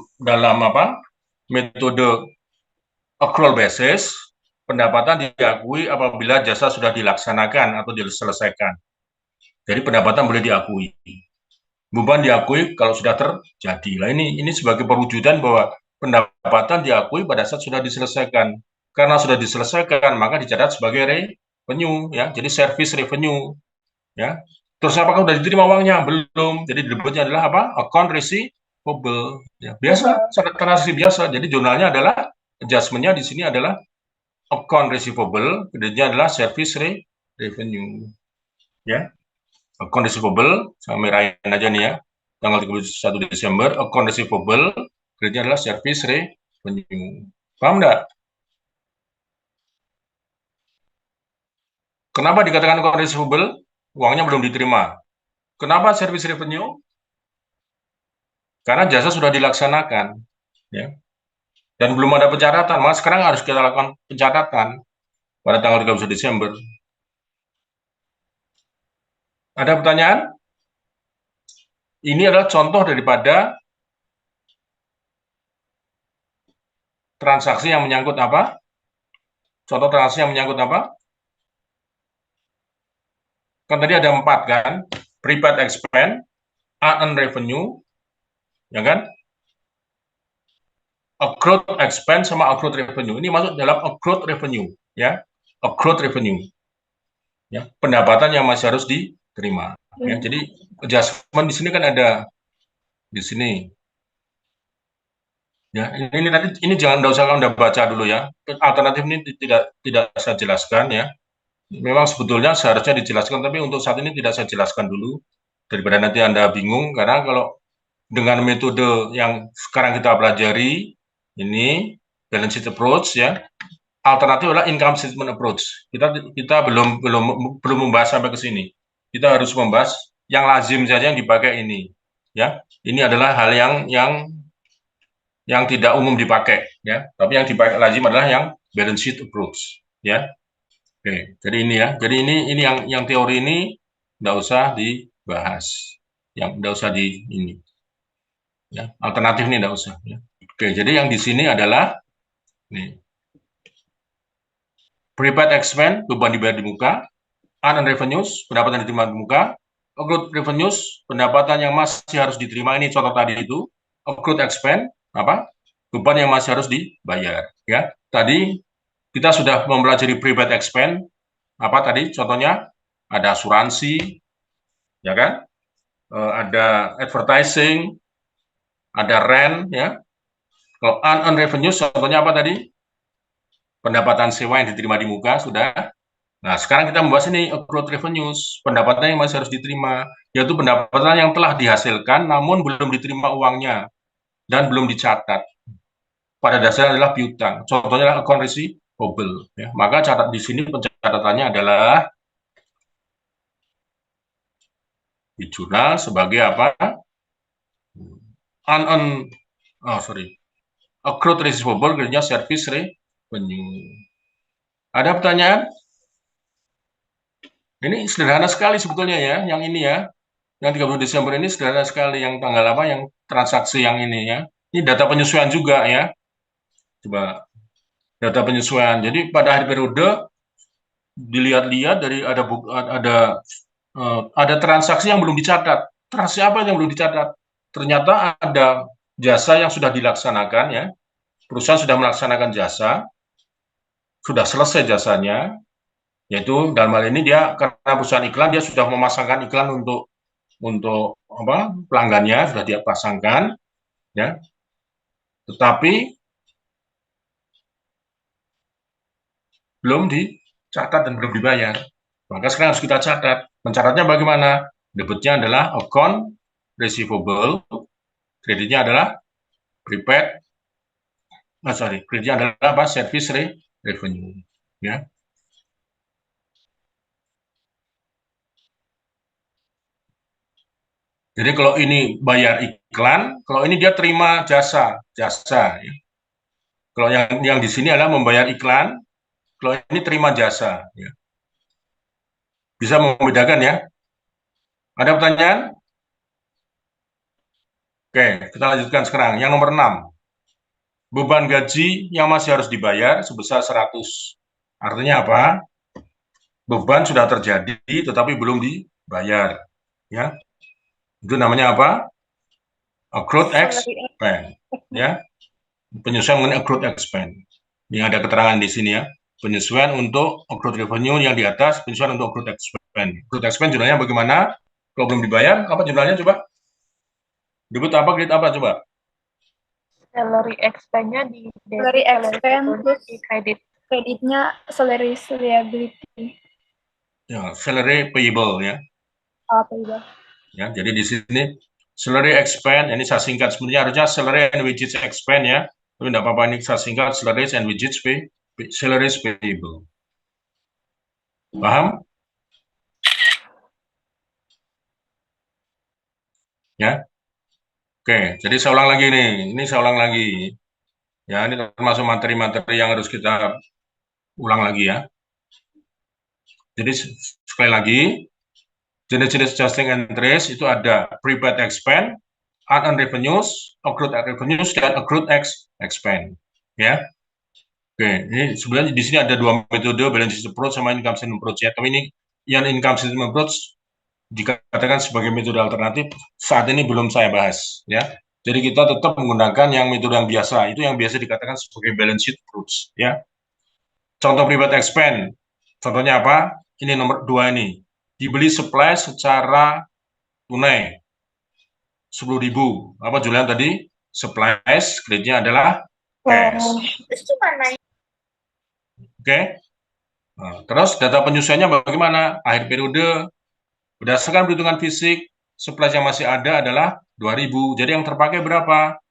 metode accrual basis, pendapatan diakui apabila jasa sudah dilaksanakan atau diselesaikan. Jadi pendapatan boleh diakui. Beban diakui kalau sudah terjadi. Nah, ini sebagai perwujudan bahwa pendapatan diakui pada saat sudah diselesaikan. Karena sudah diselesaikan, maka dicatat sebagai revenue, ya. Jadi service revenue, ya. Terus apakah sudah diterima uangnya? Belum. Jadi debitnya adalah apa? Account receivable. Ya, biasa, transaksi biasa. Jadi jurnalnya adalah adjustment-nya di sini adalah account receivable, kreditnya adalah service revenue. Ya. Account receivable, saya merayakan aja nih ya, tanggal 31 Desember, account receivable, kreditnya adalah service revenue. Paham nggak? Kenapa dikatakan account receivable? Uangnya belum diterima. Kenapa service revenue? Karena jasa sudah dilaksanakan, ya, dan belum ada pencatatan. Maka sekarang harus kita lakukan pencatatan pada tanggal 31 Desember. Ada pertanyaan? Ini adalah contoh daripada transaksi yang menyangkut apa? Contoh transaksi yang menyangkut apa? Kan tadi ada 4 kan? Prepaid expense, unearned revenue, ya kan? Accrued expense sama accrued revenue. Ini masuk dalam accrued revenue, ya. Accrued revenue. Ya, pendapatan yang masih harus diterima. Ya, jadi adjustment di sini kan ada di sini. Ya, ini jangan usah Anda baca dulu ya. Alternatif ini tidak saya jelaskan ya. Memang sebetulnya seharusnya dijelaskan, tapi untuk saat ini tidak saya jelaskan dulu daripada nanti Anda bingung, karena kalau dengan metode yang sekarang kita pelajari ini balance sheet approach ya, alternatif adalah income statement approach. Kita belum membahas sampai ke sini. Kita harus membahas yang lazim saja yang dipakai ini ya. Ini adalah hal yang tidak umum dipakai ya, tapi yang dipakai lazim adalah yang balance sheet approach ya. Oke, jadi ini ya. Jadi ini yang teori ini tidak usah dibahas. Yang tidak usah ini. Ya, alternatif ini tidak usah ya. Oke, jadi yang di sini adalah nih. Prepaid expense, beban dibayar di muka. Unearned revenues, pendapatan diterima di muka. Accrued revenues, pendapatan yang masih harus diterima, ini contoh tadi itu. Accrued expense, beban yang masih harus dibayar ya. Tadi kita sudah mempelajari prepaid expense, tadi contohnya ada asuransi, ya kan, ada advertising, ada rent, ya. Kalau unearned revenue, contohnya apa tadi? Pendapatan sewa yang diterima di muka sudah. Nah, sekarang kita membahas ini accrued revenues, pendapatan yang masih harus diterima, yaitu pendapatan yang telah dihasilkan namun belum diterima uangnya dan belum dicatat. Pada dasarnya adalah piutang. Contohnya adalah account receivable. Ya. Maka catat di sini pencatatannya adalah di jurnal sebagai apa? accrued receivable, grade-nya service revenue. Ada pertanyaan? Ini sederhana sekali sebetulnya ya, yang ini ya. Yang 30 Desember ini sederhana sekali, yang tanggal apa, yang transaksi yang ini ya. Ini data penyesuaian juga ya. Coba data penyesuaian. Jadi pada akhir periode dilihat-lihat dari ada transaksi yang belum dicatat. Transaksi apa yang belum dicatat? Ternyata ada jasa yang sudah dilaksanakan ya. Perusahaan sudah melaksanakan jasa, sudah selesai jasanya, yaitu dalam hal ini dia karena perusahaan iklan, dia sudah memasangkan iklan untuk apa, pelanggannya sudah dia pasangkan ya, tetapi belum dicatat dan belum dibayar. Maka sekarang harus kita catat. Mencatatnya bagaimana? Debitnya adalah account receivable, kreditnya adalah prepaid, kreditnya adalah apa? Service revenue ya. Jadi kalau ini bayar iklan, kalau ini dia terima jasa ya. Kalau yang di sini adalah membayar iklan, kalau ini terima jasa ya. Bisa membedakan ya. Ada pertanyaan? Oke, kita lanjutkan sekarang. Yang nomor 6. Beban gaji yang masih harus dibayar sebesar 100. Artinya apa? Beban sudah terjadi tetapi belum dibayar ya. Itu namanya apa? Accrued expense ya. Penyesuaian mengenai accrued expense. Ini ada keterangan di sini ya. Penyesuaian untuk accrued revenue yang di atas, penyesuaian untuk accrued expense. Accrued expense jumlahnya bagaimana? Kalau belum dibayar, apa jumlahnya coba? Debit apa, kredit apa coba? Salary expense-nya di Salary expense terus di kredit. kreditnya salary liability. Ya, salary payable ya. Apa itu? Ya, jadi di sini salary expense, ini saya singkat, sebenarnya harusnya salary and wages expense ya. Tapi tidak apa-apa, ini saya singkat salaries and wages salaries payable. Paham? Ya. Oke, jadi saya ulang lagi nih. Ini saya ulang lagi. Ya, ini termasuk materi-materi yang harus kita ulang lagi ya. Jadi sekali lagi, jenis-jenis adjusting entries itu ada prepaid expense, unearned revenues, accrued revenues, dan accrued expense. Ya. Oke, ini sebenarnya di sini ada dua metode, balance sheet approach sama income statement approach ya. Tapi ini yang income statement approach dikatakan sebagai metode alternatif, saat ini belum saya bahas ya. Jadi kita tetap menggunakan yang metode yang biasa, itu yang biasa dikatakan sebagai balance sheet approach ya. Contoh prepaid expense, contohnya apa? Ini nomor 2 ini, dibeli supply secara tunai 10.000. Apa jumlahnya tadi? Supply, kreditnya adalah cash. Oke. Nah, terus data penyesuaiannya bagaimana? Akhir periode, berdasarkan perhitungan fisik, supply yang masih ada adalah 2.000. Jadi yang terpakai berapa?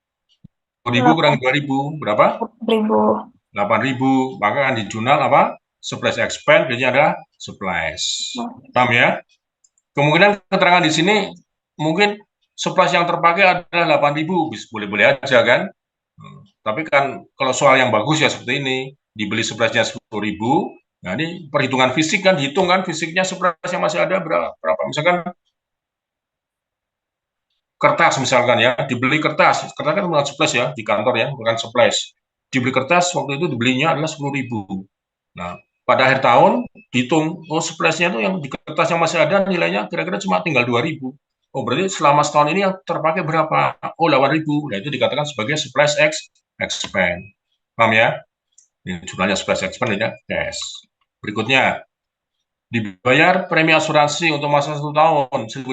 2.000 kurang 2.000, berapa? 8.000. Maka kan di jurnal apa? Supplies expense, kreditnya adalah supplies. Paham ya? Kemungkinan keterangan di sini, mungkin supplies yang terpakai adalah 8.000, boleh-boleh aja kan? Tapi kan kalau soal yang bagus ya seperti ini, dibeli suppliesnya 10.000, nah ini perhitungan fisik kan, dihitung kan fisiknya supplies yang masih ada berapa. Misalkan kertas misalkan ya, dibeli kertas kan bukan supplies ya, di kantor ya, bukan supplies. Dibeli kertas waktu itu dibelinya adalah 10.000. Nah, pada akhir tahun dihitung, oh suppliesnya itu yang di kertas yang masih ada nilainya kira-kira cuma tinggal 2.000. Oh berarti selama setahun ini yang terpakai berapa? Oh 8.000. Nah itu dikatakan sebagai supplies expense. Paham ya? Ini jumlahnya supplies expense ya, cash. Berikutnya, dibayar premi asuransi untuk masa 1 tahun 1.200.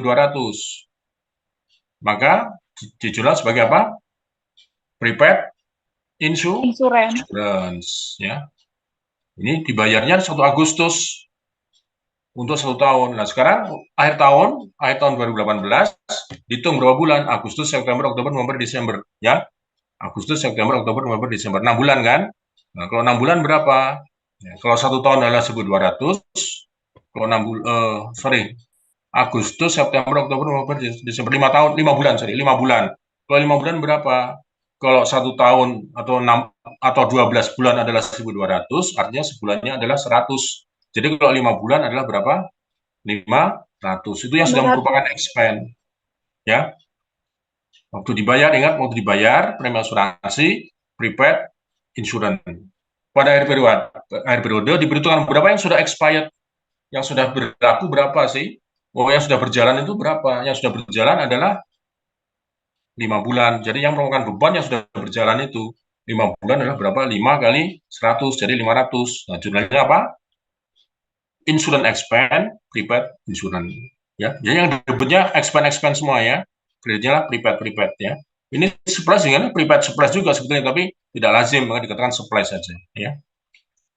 Maka dijual sebagai apa? Prepaid insurance ya. Ini dibayarnya 1 Agustus untuk 1 tahun. Nah, sekarang akhir tahun 2018, hitung berapa bulan? Agustus, September, Oktober, November, Desember ya. Agustus, September, Oktober, November, Desember. 6 bulan kan? Nah, kalau 6 bulan berapa? Ya, kalau 1 tahun adalah 1.200, kalau 6 bulan Agustus, September, Oktober, November, Desember, 5 bulan. Kalau 5 bulan berapa? kalau 1 tahun atau 6 atau 12 bulan adalah 1.200, artinya sebulannya adalah 100. Jadi kalau 5 bulan adalah berapa? 500. Itu yang sudah 500. merupakan expense. Ya. Waktu dibayar, ingat waktu dibayar, premi asuransi, prepaid, insurance. Pada akhir periode diperhitungkan berapa yang sudah expired, yang sudah berlaku berapa sih? Oh, yang sudah berjalan itu berapa? Yang sudah berjalan adalah 5 bulan. Jadi yang merupakan beban yang sudah berjalan itu 5 bulan adalah berapa? 5 kali 100, jadi 500. Nah, jumlahnya apa? Insurance expense, prepaid, insurance. Ya, jadi yang debitnya expense semua ya. Kreditnya lah prepaid ya. Ini surprise kan? Prepaid surprise juga sebetulnya, tapi tidak lazim, maka dikatakan surprise saja ya.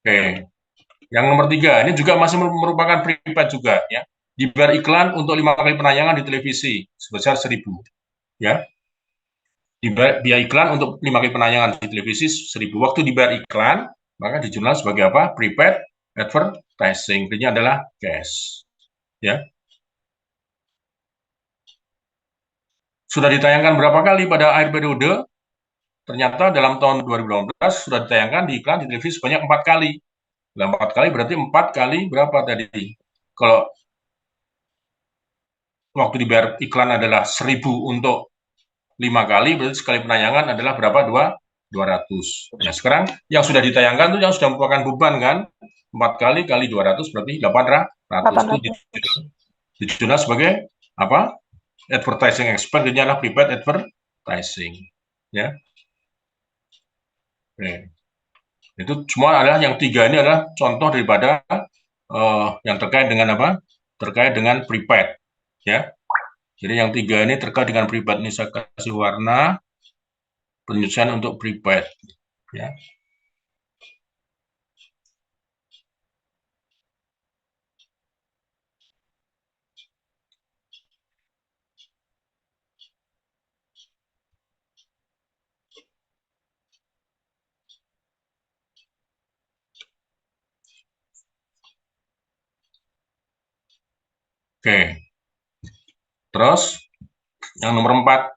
Oke. Yang nomor 3, ini juga masih merupakan prepaid juga ya. Dibayar iklan untuk 5 kali penayangan di televisi sebesar 1.000 ya. Dibayar biaya iklan untuk 5 kali penayangan di televisi 1.000. Waktu dibayar iklan, maka dijumlah sebagai apa? Prepaid advertising. Kreditnya adalah cash ya. Sudah ditayangkan berapa kali pada akhir periode? Ternyata dalam tahun 2018 sudah ditayangkan di iklan di televisi sebanyak 4 kali. Nah, 4 kali berarti 4 kali berapa tadi? Kalau waktu dibayar iklan adalah 1.000 untuk 5 kali, berarti sekali penayangan adalah berapa? 200. Nah, sekarang yang sudah ditayangkan itu yang sudah merupakan beban kan? 4 kali kali 200 berarti 800. Itu dijumlah sebagai apa? Advertising expense, ini adalah prepaid advertising ya. Oke. Itu semua adalah yang 3 ini adalah contoh daripada yang terkait dengan apa? Terkait dengan prepaid ya. Jadi yang 3 ini terkait dengan prepaid. Ini saya kasih warna penyelesaian untuk prepaid ya. Oke. Terus yang nomor 4,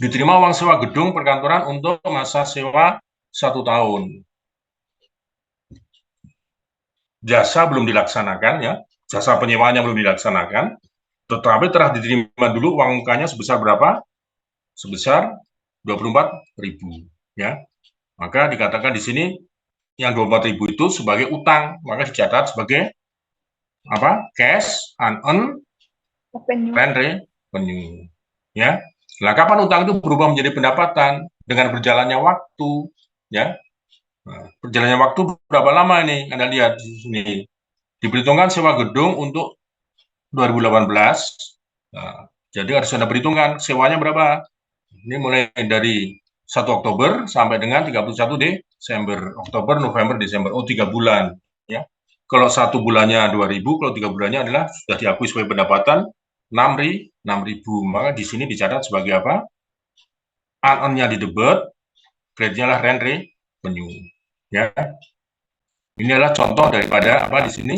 diterima uang sewa gedung perkantoran untuk masa sewa 1 tahun. Jasa belum dilaksanakan ya, jasa penyewaannya belum dilaksanakan, tetapi telah diterima dulu uang mukanya sebesar berapa? Sebesar 24.000 ya. Maka dikatakan di sini yang 24.000 itu sebagai utang, maka dicatat sebagai apa? Cash unearned revenue ya. Nah, kapan utang itu berubah menjadi pendapatan? Dengan berjalannya waktu ya. Nah, berjalannya waktu berapa lama ini? Anda lihat di sini. Diperhitungkan sewa gedung untuk 2018. Nah, jadi harus Anda perhitungkan sewanya berapa? Ini mulai dari 1 Oktober sampai dengan 31 Desember. Oktober, November, Desember. Oh, 3 bulan ya. Kalau 1 bulannya 2.000, kalau 3 bulannya adalah sudah diakui sebagai pendapatan 6.000, maka di sini dicatat sebagai apa? Unearned-nya di debit, kreditnya lah rent revenue. Ya. Ini adalah contoh daripada apa di sini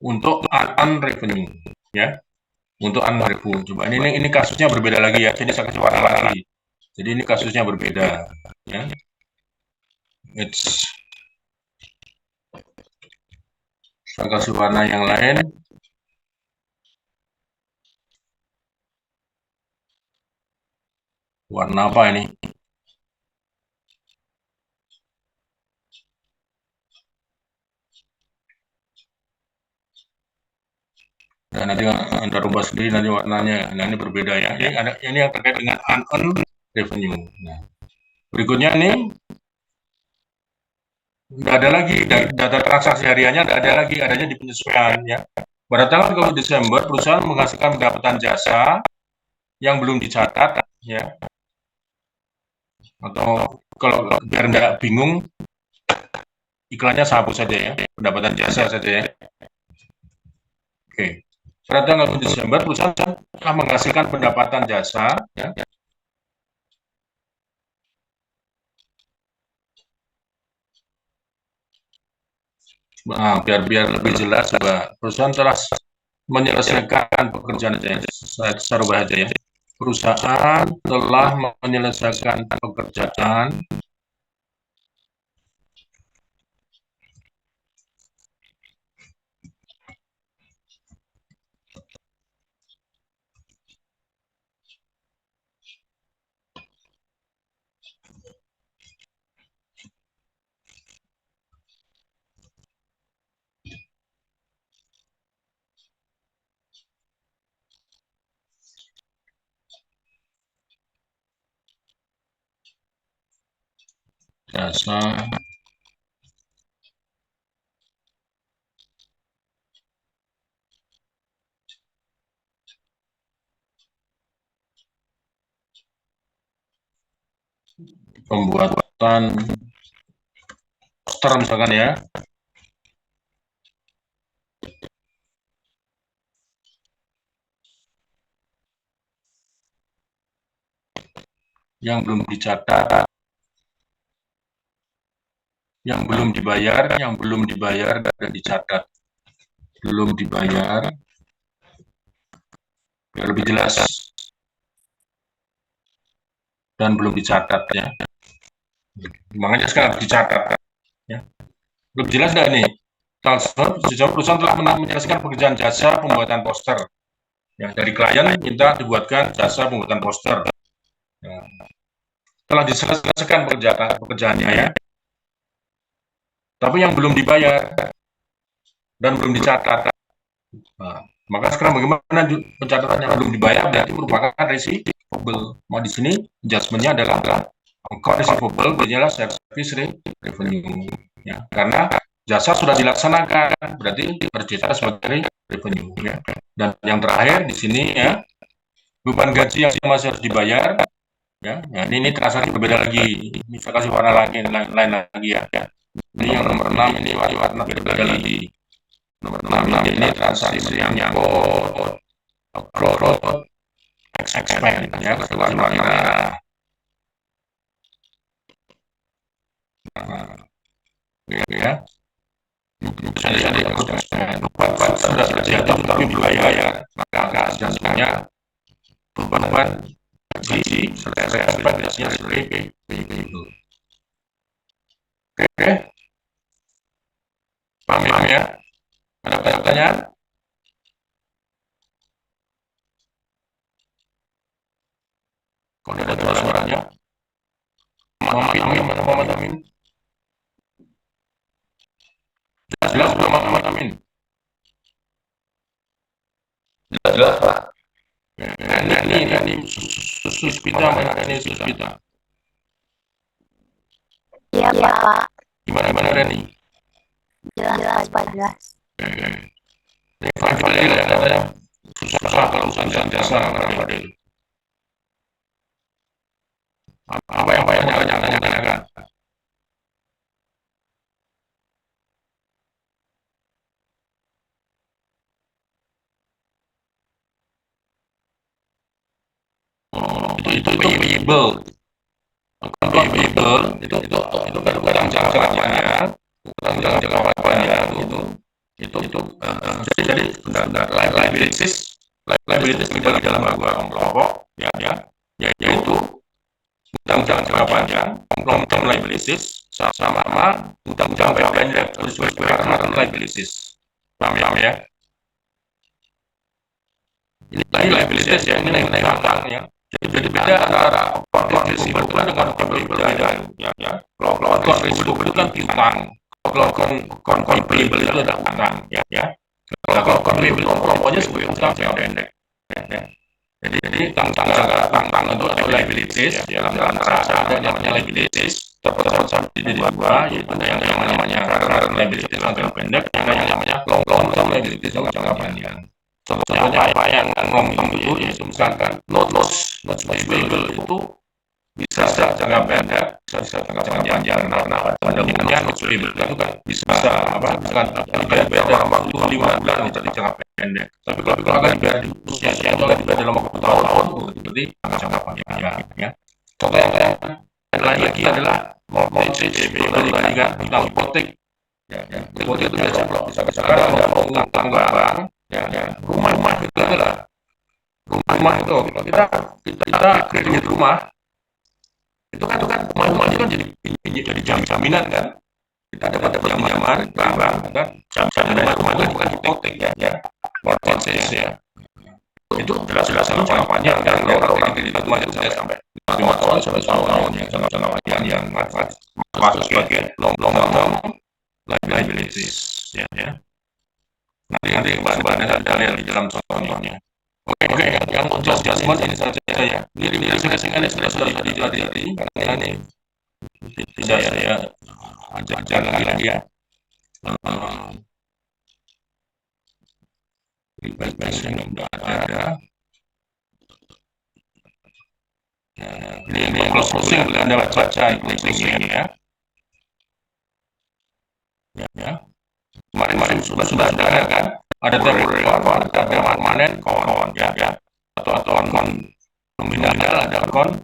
untuk unearned revenue, ya. Untuk unearned revenue. Coba ini kasusnya berbeda lagi ya. Jadi saya kasih warna lagi. Jadi ini kasusnya berbeda, ya. Saya kasih warna yang lain. Warna apa ini? Dan nanti Anda rubah sendiri nanti warnanya. Nah, ini berbeda ya. Ini yang terkait dengan unearned revenue. Nah, berikutnya ini tidak ada lagi data transaksi hariannya, tidak ada lagi, adanya di penyesuaian ya. Pada tanggal 30 Desember perusahaan menghasilkan pendapatan jasa yang belum dicatat ya. Atau kalau biar tidak bingung, iklannya hapus saja ya, pendapatan jasa saja ya. Oke. Pada tanggal 1 Desember perusahaan telah menghasilkan pendapatan jasa ya. Nah, biar lebih jelas juga, perusahaan telah menyelesaikan pekerjaan aja ya. Saya rubah aja ya. perusahaan telah menyelesaikan pekerjaan jasa pembuatan poster misalkan ya, yang belum dicatat, yang belum dibayar dan dicatat, belum dibayar, biar lebih jelas, dan belum dicatat ya. Makanya sekarang harus dicatat ya. Lebih jelas nggak ini? Perusahaan telah menyelesaikan pekerjaan jasa pembuatan poster. Ya, dari klien minta dibuatkan jasa pembuatan poster. Ya. Telah diselesaikan pekerjaannya ya. Tapi yang belum dibayar dan belum dicatat. Nah, maka sekarang bagaimana pencatatannya belum dibayar berarti merupakan receivable. Mau di sini adjustment-nya adalah angka receivable, berjalan service revenue. Ya, karena jasa sudah dilaksanakan, berarti harus dicatat sebagai revenue. Ya. Dan yang terakhir di sini ya, beban gaji yang masih harus dibayar. Ya, nah ini transaksi berbeda lagi. Ini saya kasih warna lain lagi ya. Ini yang nomor 6 ini warna berbeda lagi. Nomor 6 ini transaksi yang nyangkut growth expense ya, warna merah. Ya. Misalnya ada yang sudah terjadi tapi dibayar, maka adjustment-nya beban gaji ekspektasinya seperti itu. Oke, paham ya? Ada pertanyaan? Kalau ada suaranya, Muhammad Amin. Jelas Muhammad Amin. Jelas Pak. Ini sus kita. Iya Pak. Gimana Reni? Jelas Pak, jelas. Fadil katanya susah kalau urusan jasa Fadil. Apa yang tanyakan? Itu payable. Itu kadang-kadang jangka panjang itu jadi liabilities kita di dalam kelompok ya yaitu utang jangka panjang, long term liabilities sama utang jangka pendek terus current liabilities. Paham ya? Ini liabilities ya, ini utang ya. Jadi beda antara account receivable dengan payable ya. Kalau account receivable itu kan piutang, kalau account payable itu ada utang ya. Kalau account payable kelompoknya sebagai utang pendek. Jadi utang itu ada liabilities dalam transaksi ada namanya liabilities terpecah jadi dua, yaitu yang namanya current liabilities jangka pendek, yang namanya long term liabilities jangka panjang. Contohnya apa yang long term itu yaitu misalkan notes payable itu bisa jangka pendek, bisa jangka panjang. Karena pada umumnya notes payable itu kan bisa misalkan dibayar dalam waktu 5 bulan jadi jangka pendek. Tapi kalau akan dibayar di usia itu akan dibayar dalam waktu tahun-tahun berarti jangka panjang ya. Contoh yang lain lagi adalah mortgage payable kan utang hipotek. Ya, hipotek itu biasa bisa sekarang mau utang bank. Ya, rumah itu adalah rumah rumah itu, kita kredit rumah, itu kan rumah itu kan jadi jaminan kan, kita dapat pinjaman bank kan, jaminan rumah itu bukan hipotek ya, mortgage ya. Itu jelas-jelas itu jangka panjang kan, kalau kredit rumah itu saya sampai 5 tahun sampai 10 tahun ya, jangka panjang yang masuk sebagai long liabilities ya. Nanti bahan-bahannya ada lihat di dalam contohnya. Oke, yang adjustment ini saja ya. Ini saya sudah tadi karena ini tidak ya ajar lagi ya. Baik yang sudah ada. Ini closing boleh Anda baca closing ya. Ya. Kemarin sudah ada kan, ada temporary account, ada permanent account ya, atau account nominal, ada account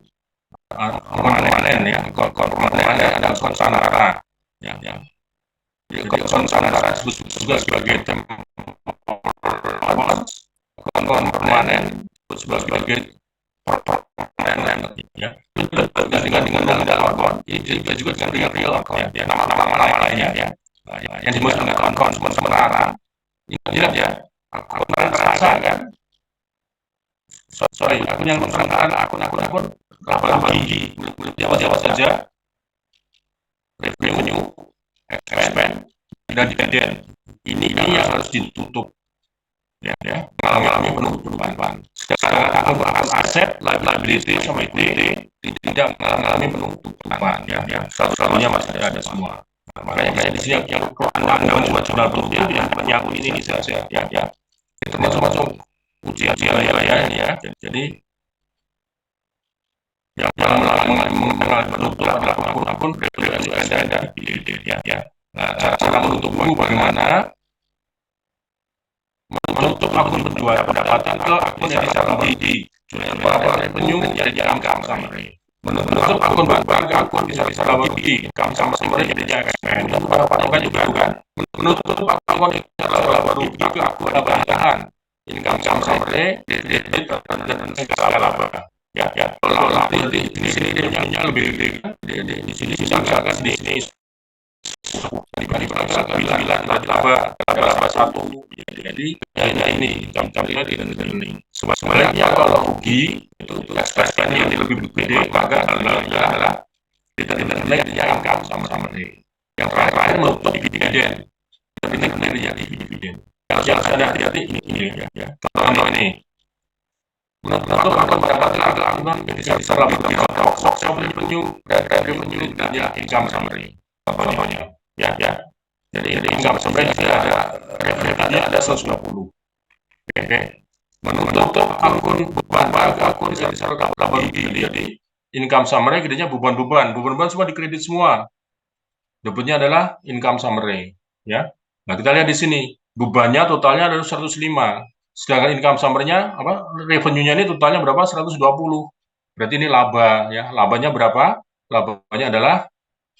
permanen ya, account permanen, ada account sanara ya. Account sanara disebut juga sebagai account permanen, sebagai permanen ya. Dengan nominal account, ini juga dengan real account ya, nama-nama lainnya ya. Yang disebut dengan account sementara. Ingat ya, akun terasa kan? Sorry, akun yang sementara, akun rugi, jawab saja. Revenue, expense, dan dividen. Ini yang harus ditutup. Ya, mengalami penutupan. Sekarang akun aset, liability, sama equity tidak mengalami penutupan. Ya, selalunya masih ada semua. Makanya di sini yang Anda mencoba jurnal penutup yang ini saja ya. Termasuk ujian ya. Jadi yang mengalami penutup adalah akun revenue dan dividen ya. Nah, cara menutup bagaimana? Menutup akun penjualan pendapatan ke akun yang disalurkan di jurnal revenue menjadi income summary. Menutup akun bank ke akun bisa di income summary jadinya expense. Patokan juga kan. Menutup akun baru ke akun tambahan income summary debit dan skala laba. Ya. Kalau nanti di sini dia lebih di sini misalkan di sini dibanding laba 1. Jadi ini contohnya di sebenarnya kalau rugi itu ekspresinya yang lebih gede, maka adalah tidak income summary. Yang terakhir menutup dividen. Benar ya dividen. Yang ada hati-hati ini ya. Contoh ini. Menutup akun pendapatan akun bisa dalam bentuk revenue dan income summary. Contohnya ya. Jadi income summary ada revenue ada 120. Oke. Menutup akun beban ke akun bisa disalurkan laba rugi. Jadi income summary gedenya beban semua dikredit semua. Debitnya adalah income summary ya. Nah, kita lihat di sini bebannya totalnya adalah 105. Sedangkan income summary-nya revenue-nya ini totalnya berapa? 120. Berarti ini laba ya. Labanya berapa? Labanya adalah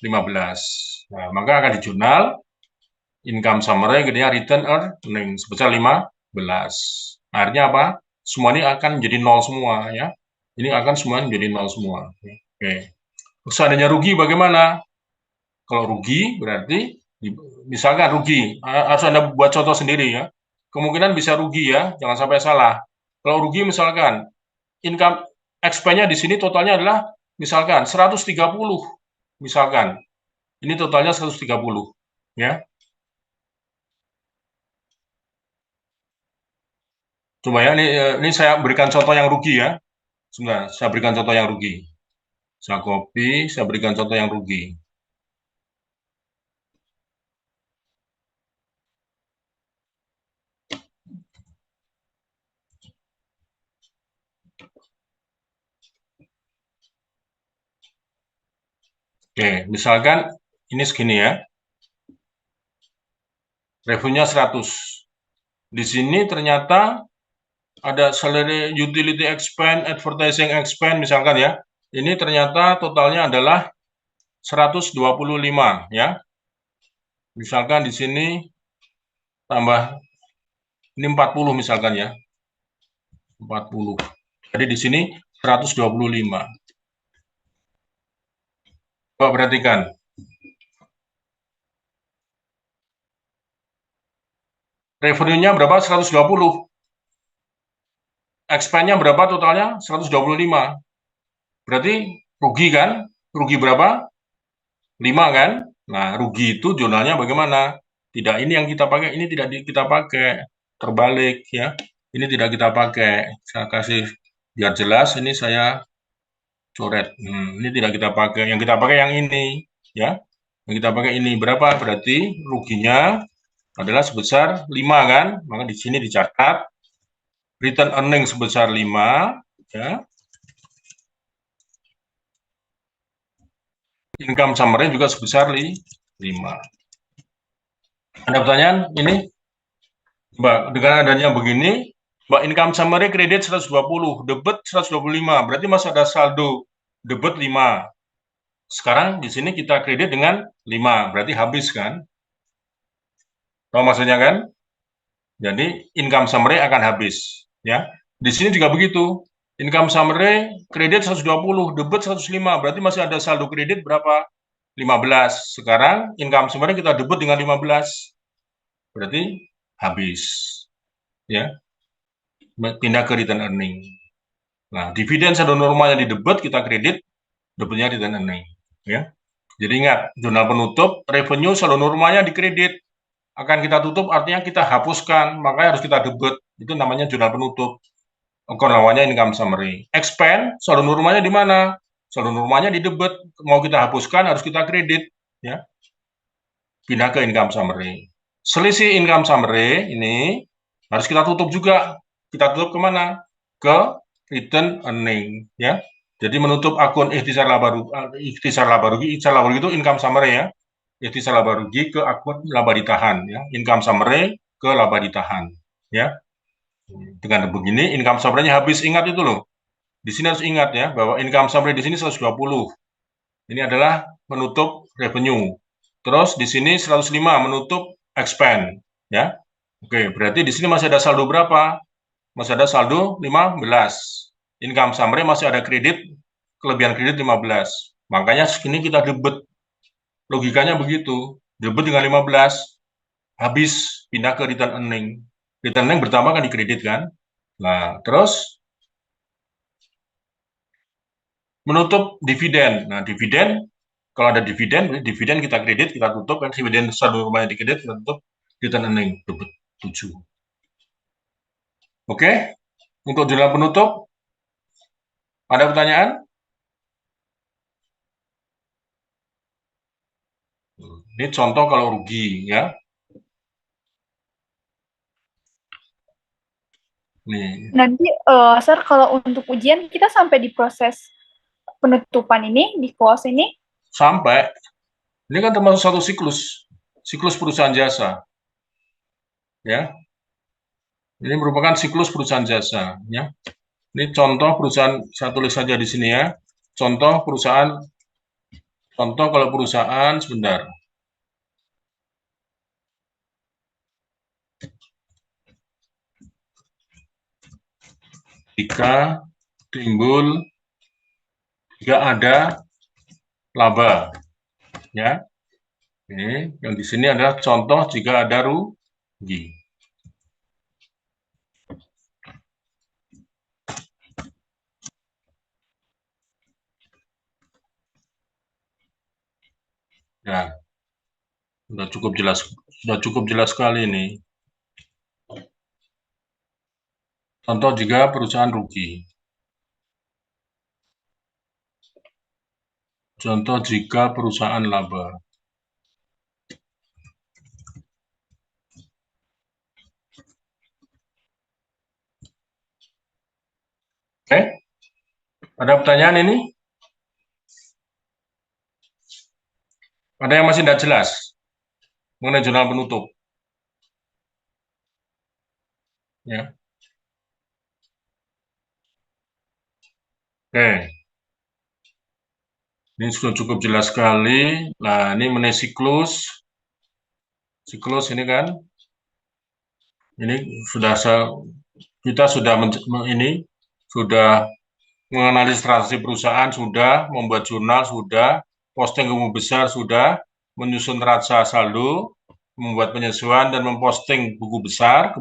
15. Nah, maka akan di jurnal income summary gedenya return earnings sebesar 15. Akhirnya apa? Semua ini akan menjadi 0 semua ya. Ini akan semua menjadi 0 semua. Oke. Seandainya rugi bagaimana? Kalau rugi berarti misalkan rugi, harus Anda buat contoh sendiri ya. Kemungkinan bisa rugi ya, jangan sampai salah. Kalau rugi misalkan income expense-nya di sini totalnya adalah misalkan 130. Misalkan ini totalnya 130 ya. Coba ya, ini saya berikan contoh yang rugi ya. Sebentar, saya berikan contoh yang rugi. Saya copy, saya berikan contoh yang rugi. Oke, misalkan ini segini ya. Revenue-nya 100. Di sini ternyata ada salary, utility expense, advertising expense misalkan ya. Ini ternyata totalnya adalah 125 ya. Misalkan di sini tambah ini 40 misalkan ya. 40. Jadi di sini 125. Coba perhatikan. Revenue-nya berapa? 120. Expense-nya berapa totalnya? 125. Berarti rugi kan? Rugi berapa? 5 kan? Nah, rugi itu jurnalnya bagaimana? Tidak ini yang kita pakai, ini tidak kita pakai. Terbalik ya. Ini tidak kita pakai. Saya kasih biar jelas, ini saya coret. Ini tidak kita pakai. Yang kita pakai yang ini ya. Yang kita pakai ini berapa? Berarti ruginya adalah sebesar 5 kan? Maka di sini dicatat return earning sebesar 5 ya. Income summary juga sebesar 5. Ada pertanyaan ini? Mbak, dengan adanya begini, Mbak, income summary kredit 120, debit 125, berarti masih ada saldo debit 5. Sekarang di sini kita kredit dengan 5, berarti habis kan? Tahu maksudnya kan? Jadi income summary akan habis ya. Di sini juga begitu. Income summary kredit 120, debit 105, berarti masih ada saldo kredit berapa? 15. Sekarang income summary kita debit dengan 15. Berarti habis. Ya. Pindah ke return earning. Nah, dividen saldo normalnya di debit, kita kredit, debitnya return earning. Ya. Jadi ingat, jurnal penutup, revenue saldo normalnya di kredit. Akan kita tutup, artinya kita hapuskan, makanya harus kita debit. Itu namanya jurnal penutup. Namanya income summary. Expense, saldo normalnya di mana? Saldo normalnya di debit. Mau kita hapuskan, harus kita kredit. Ya. Pindah ke income summary. Selisih income summary ini harus kita tutup juga. Kita tutup kemana? Ke return earning. Ya. Jadi menutup akun ikhtisar laba rugi itu income summary ya. Ikhtisar laba rugi ke akun laba ditahan ya. Income summary ke laba ditahan ya. Dengan begini income summary-nya habis, ingat itu loh. Di sini harus ingat ya bahwa income summary di sini 120. Ini adalah menutup revenue. Terus di sini 105 menutup expense ya. Oke, berarti di sini masih ada saldo berapa? Masih ada saldo 15. Income summary masih ada kredit, kelebihan kredit 15. Makanya segini kita debit. Logikanya begitu. Debit dengan 15, habis pindah ke return earning. Return earning bertambah kan di kredit kan? Nah, terus menutup dividen. Nah, dividen, kalau ada dividen kita kredit, kita tutup kan, dividen saldo rumahnya di kredit, kita tutup return earning, debit 7. Oke, untuk jurnal penutup, ada pertanyaan? Ini contoh kalau rugi ya. Nih. Nanti, Sir, kalau untuk ujian kita sampai di proses penutupan ini, di close ini? Sampai. Ini kan termasuk satu siklus perusahaan jasa. Ya. Ini merupakan siklus perusahaan jasa. Ya. Ini contoh perusahaan, saya tulis saja di sini ya. Contoh kalau perusahaan, sebentar. Jika ada laba, ya. Ini yang di sini adalah contoh jika ada rugi. Ya, sudah cukup jelas sekali ini. Contoh jika perusahaan rugi. Contoh jika perusahaan laba. Oke, ada pertanyaan ini? Ada yang masih tidak jelas mengenai jurnal penutup? Ya. Oke. Ini sudah cukup jelas sekali. Nah, ini mengenai siklus. Siklus ini kan. Ini sudah kita sudah ini sudah menganalisis transaksi perusahaan, sudah membuat jurnal, sudah posting ke umum besar, sudah menyusun neraca saldo, membuat penyesuaian dan memposting buku besar,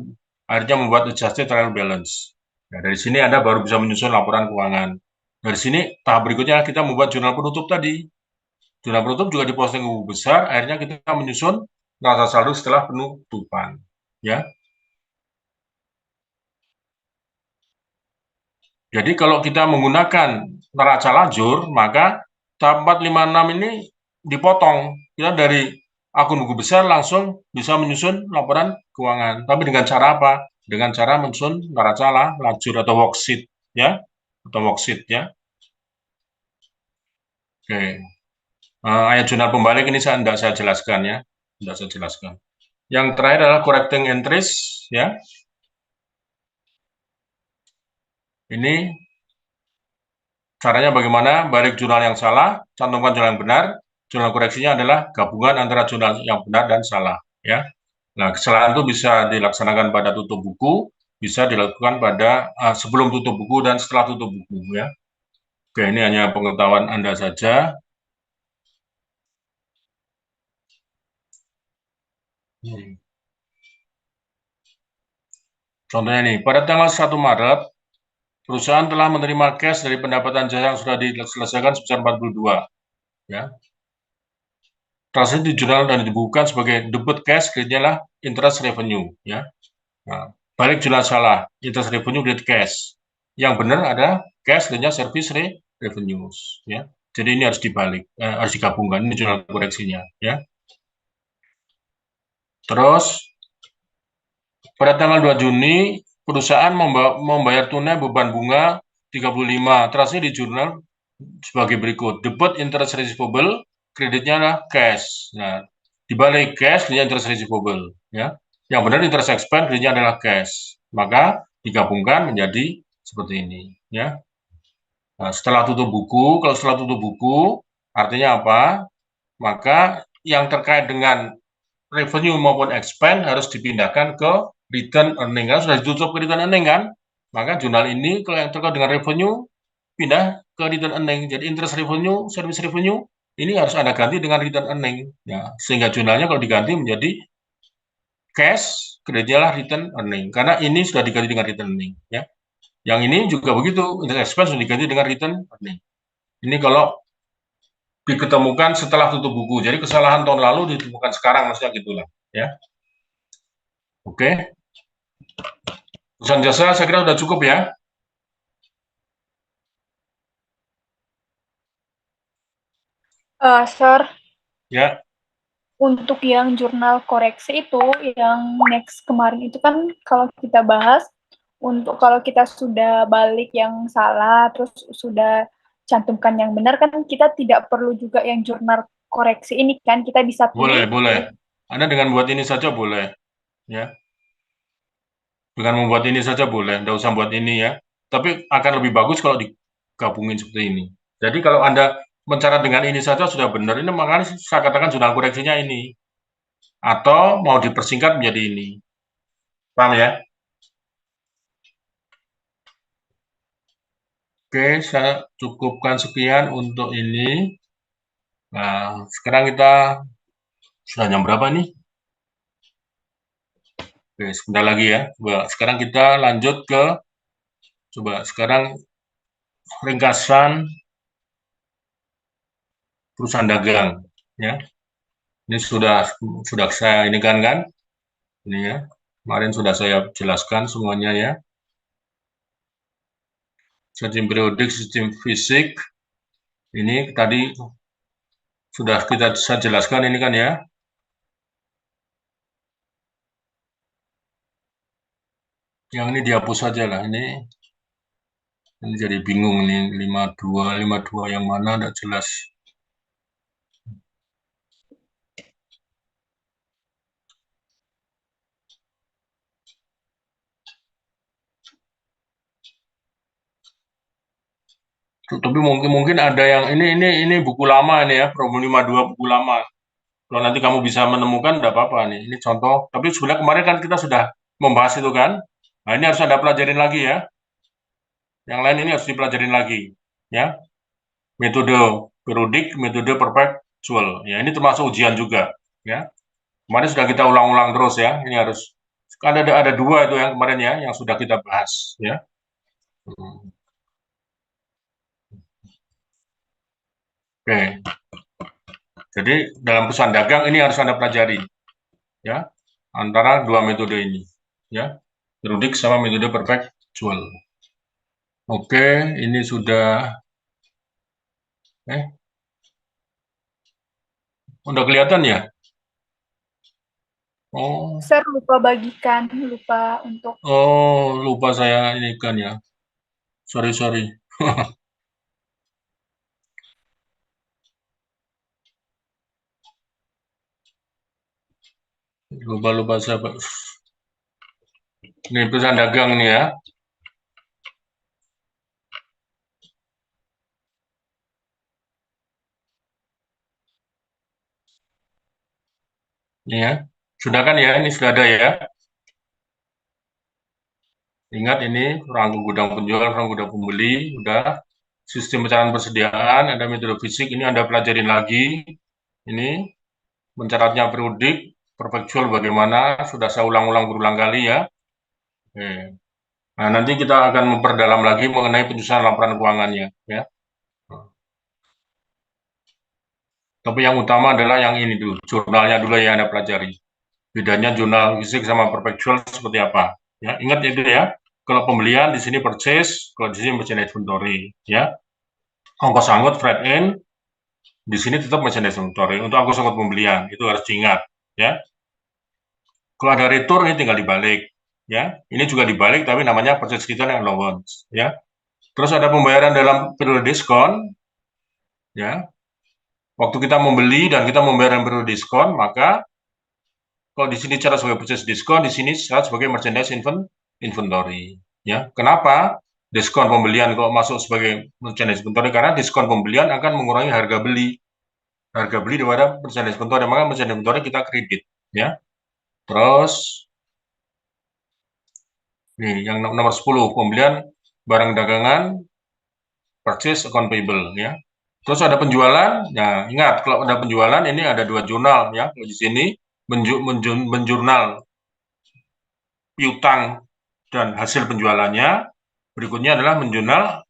akhirnya membuat adjusted trial balance. Nah, dari sini Anda baru bisa menyusun laporan keuangan. Dari sini tahap berikutnya kita membuat jurnal penutup tadi. Jurnal penutup juga diposting ke buku besar, akhirnya kita menyusun neraca saldo setelah penutupan. Ya. Jadi kalau kita menggunakan neraca lajur, maka tahap 4, 5, 6 ini dipotong. Kita dari akun buku besar langsung bisa menyusun laporan keuangan. Tapi dengan cara apa? Dengan cara menyusun neraca lajur atau worksheet, ya, atau worksheet, ya. Oke. Ayat jurnal pembalik ini tidak saya jelaskan, ya, tidak saya jelaskan. Yang terakhir adalah correcting entries, ya. Ini caranya bagaimana? Balik jurnal yang salah, cantumkan jurnal yang benar. Jurnal koreksinya adalah gabungan antara jurnal yang benar dan salah, ya. Nah, kesalahan itu bisa dilaksanakan pada tutup buku, bisa dilakukan pada sebelum tutup buku dan setelah tutup buku, ya. Oke, ini hanya pengetahuan Anda saja. Contohnya nih, pada tanggal 1 Maret, perusahaan telah menerima cash dari pendapatan jasa yang sudah diselesaikan sebesar 42, ya. Transaksi di jurnal dan dibukukan sebagai debit cash, kreditnya adalah interest revenue, ya. Nah, balik jurnal salah, interest revenue kredit cash. Yang benar ada cash, kreditnya service revenues, ya. Jadi ini harus dibalik, harus digabungkan. Ini jurnal koreksinya, ya. Terus pada tanggal 2 Juni, perusahaan membayar tunai beban bunga 35. Transaksi di jurnal sebagai berikut. Debit interest receivable, kreditnya adalah cash. Nah, dibalik cash, kreditnya interest receivable, ya. Yang benar interest expense, kreditnya adalah cash. Maka digabungkan menjadi seperti ini, ya. Nah, setelah tutup buku, kalau setelah tutup buku, artinya apa? Maka yang terkait dengan revenue maupun expense harus dipindahkan ke return earning. Kan sudah ditutup ke return earning kan? Maka jurnal ini kalau yang terkait dengan revenue pindah ke return earning. Jadi interest revenue, service revenue ini harus Anda ganti dengan return earning. Ya, sehingga jurnalnya kalau diganti menjadi cash, kreditnya return earning. Karena ini sudah diganti dengan return earning, ya. Yang ini juga begitu, interest expense sudah diganti dengan return earning. Ini kalau diketemukan setelah tutup buku. Jadi kesalahan tahun lalu ditemukan sekarang, maksudnya gitulah, ya. Oke. Perusahaan jasa saya kira sudah cukup, ya. Sir, Ya. untuk yang jurnal koreksi itu, yang next kemarin itu kan kalau kita bahas, untuk kalau kita sudah balik yang salah, terus sudah cantumkan yang benar, kan kita tidak perlu juga yang jurnal koreksi ini kan, kita bisa pilih. Boleh. Anda dengan buat ini saja boleh, ya. Dengan membuat ini saja boleh, tidak usah buat ini, ya. Tapi akan lebih bagus kalau digabungin seperti ini. Jadi kalau Anda mencatat dengan ini saja sudah benar, ini makanya saya katakan jurnal koreksinya ini. Atau mau dipersingkat menjadi ini. Paham, ya? Oke, saya cukupkan sekian untuk ini. Nah, sekarang kita sudah jam berapa nih? Oke, sebentar lagi ya. Coba sekarang kita lanjut ke sekarang ringkasan perusahaan dagang, ya. Ini sudah saya ini kan ini ya. Kemarin sudah saya jelaskan semuanya, ya. Sistem periodik, sistem fisik. Ini tadi sudah saya jelaskan ini kan, ya. Yang ini dihapus saja lah, ini jadi bingung nih, 52 yang mana tidak jelas. Tapi mungkin ada yang ini buku lama ini, ya, problem 52 buku lama. Kalau nanti kamu bisa menemukan tidak apa-apa nih. Ini contoh. Tapi sebenarnya kemarin kan kita sudah membahas itu kan. Nah, ini harus Anda pelajarin lagi, ya. Yang lain ini harus dipelajarin lagi, ya. Metode periodik, metode perpetual. Ya, ini termasuk ujian juga, ya. Kemarin sudah kita ulang-ulang terus ya. Ini harus kan ada dua itu yang kemarin ya, yang sudah kita bahas, ya. Oke. Jadi dalam perusahaan dagang ini harus Anda pelajari, ya, antara dua metode ini, ya, periodik sama metode perpetual. Oke, ini sudah, udah kelihatan ya? Oh, Sir, lupa bagikan, lupa untuk lupa saya ini kan ya. Sorry. Lupa saya, Pak. Ini perusahaan dagang nih ya. Ini ya. Sudah kan ya? Ini sudah ada ya. Ingat ini rangka gudang penjual, rangka gudang pembeli, udah. Sistem pencatatan persediaan, ada metode fisik, ini Anda pelajarin lagi. Ini mencatatnya periodik, perpetual bagaimana, sudah saya ulang-ulang berulang kali ya. Oke. Nah, nanti kita akan memperdalam lagi mengenai penyusunan laporan keuangannya ya. Tapi yang utama adalah yang ini dulu, jurnalnya dulu yang Anda pelajari. Bedanya jurnal fisik sama perpetual seperti apa? Ya, ingat itu ya. Kalau pembelian di sini purchase, kalau di sini merchandise inventory, ya. Ongkos angkut freight in, di sini tetap merchandise inventory. Untuk ongkos angkut pembelian itu harus diingat, ya. Kalau ada return ini tinggal dibalik, ya. Ini juga dibalik tapi namanya purchase return and allowance, ya. Terus ada pembayaran dalam periode diskon, ya. Waktu kita membeli dan kita membayar dalam periode diskon, maka kalau di sini cara sebagai purchase diskon, di sini cara sebagai merchandise inventory. Ya, kenapa diskon pembelian kok masuk sebagai merchandise inventory? Karena diskon pembelian akan mengurangi harga beli. Harga beli daripada merchandise inventory, maka merchandise inventory kita kredit. Ya, terus nih yang nomor 10 pembelian barang dagangan, purchase account payable. Ya, terus ada penjualan. Nah, ingat kalau ada penjualan ini ada dua jurnal ya. Di sini menjurnal piutang dan hasil penjualannya. Berikutnya adalah menjurnal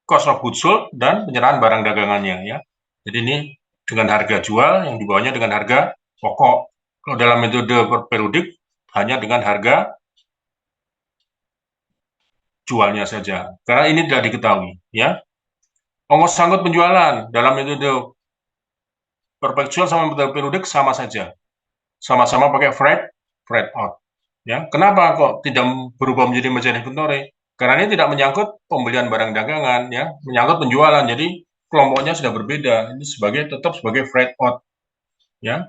cost of goods sold dan penyerahan barang dagangannya ya. Jadi ini dengan harga jual yang dibawanya dengan harga pokok. Kalau dalam metode periodik hanya dengan harga jualnya saja. Karena ini tidak diketahui ya. Ongkos angkut penjualan dalam metode perpetual sama metode periodik sama saja. Sama-sama pakai freight out. Ya, kenapa kok tidak berubah menjadi merchandise inventory? Karena ini tidak menyangkut pembelian barang dagangan, ya, menyangkut penjualan. Jadi kelompoknya sudah berbeda. Ini tetap sebagai freight out, ya.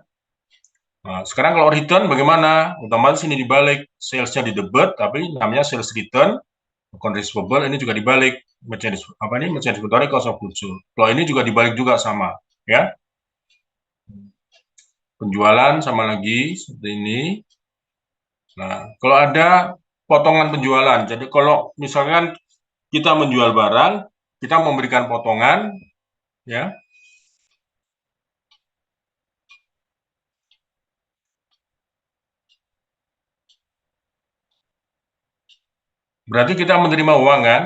Nah, sekarang kalau return bagaimana? Otomatis ini dibalik, sales-nya di debit, tapi namanya sales return, account receivable ini juga dibalik, merchandise inventory cost of goods sold. Kalau ini juga dibalik juga sama, ya. Penjualan sama lagi seperti ini. Nah, kalau ada potongan penjualan, jadi kalau misalkan kita menjual barang, kita memberikan potongan, ya. Berarti kita menerima uang kan?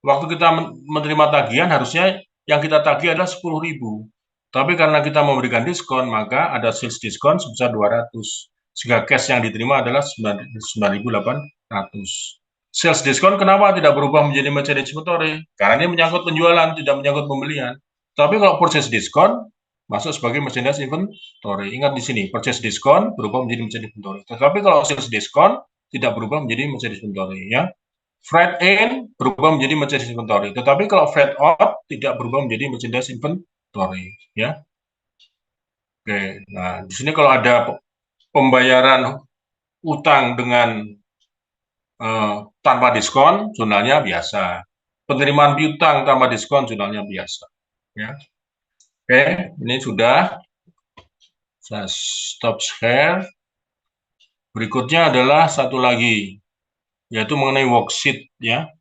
Waktu kita menerima tagihan harusnya yang kita tagih adalah 10.000. Tapi karena kita memberikan diskon, maka ada sales diskon sebesar 200. Sehingga cash yang diterima adalah 9.800. Sales diskon kenapa tidak berubah menjadi merchandise inventory? Karena ini menyangkut penjualan, tidak menyangkut pembelian. Tapi kalau purchase diskon masuk sebagai merchandise inventory. Ingat di sini, purchase diskon berubah menjadi merchandise inventory. Tetapi kalau sales diskon tidak berubah menjadi merchandise inventory, ya. Freight in berubah menjadi merchandise inventory. Tetapi kalau freight out tidak berubah menjadi merchandise inventory, ya. Oke, nah di sini kalau ada pembayaran utang dengan tanpa diskon, jurnalnya biasa. Penerimaan piutang tanpa diskon, jurnalnya biasa. Ya. Oke, ini sudah. Saya stop share. Berikutnya adalah satu lagi, yaitu mengenai worksheet. Ya.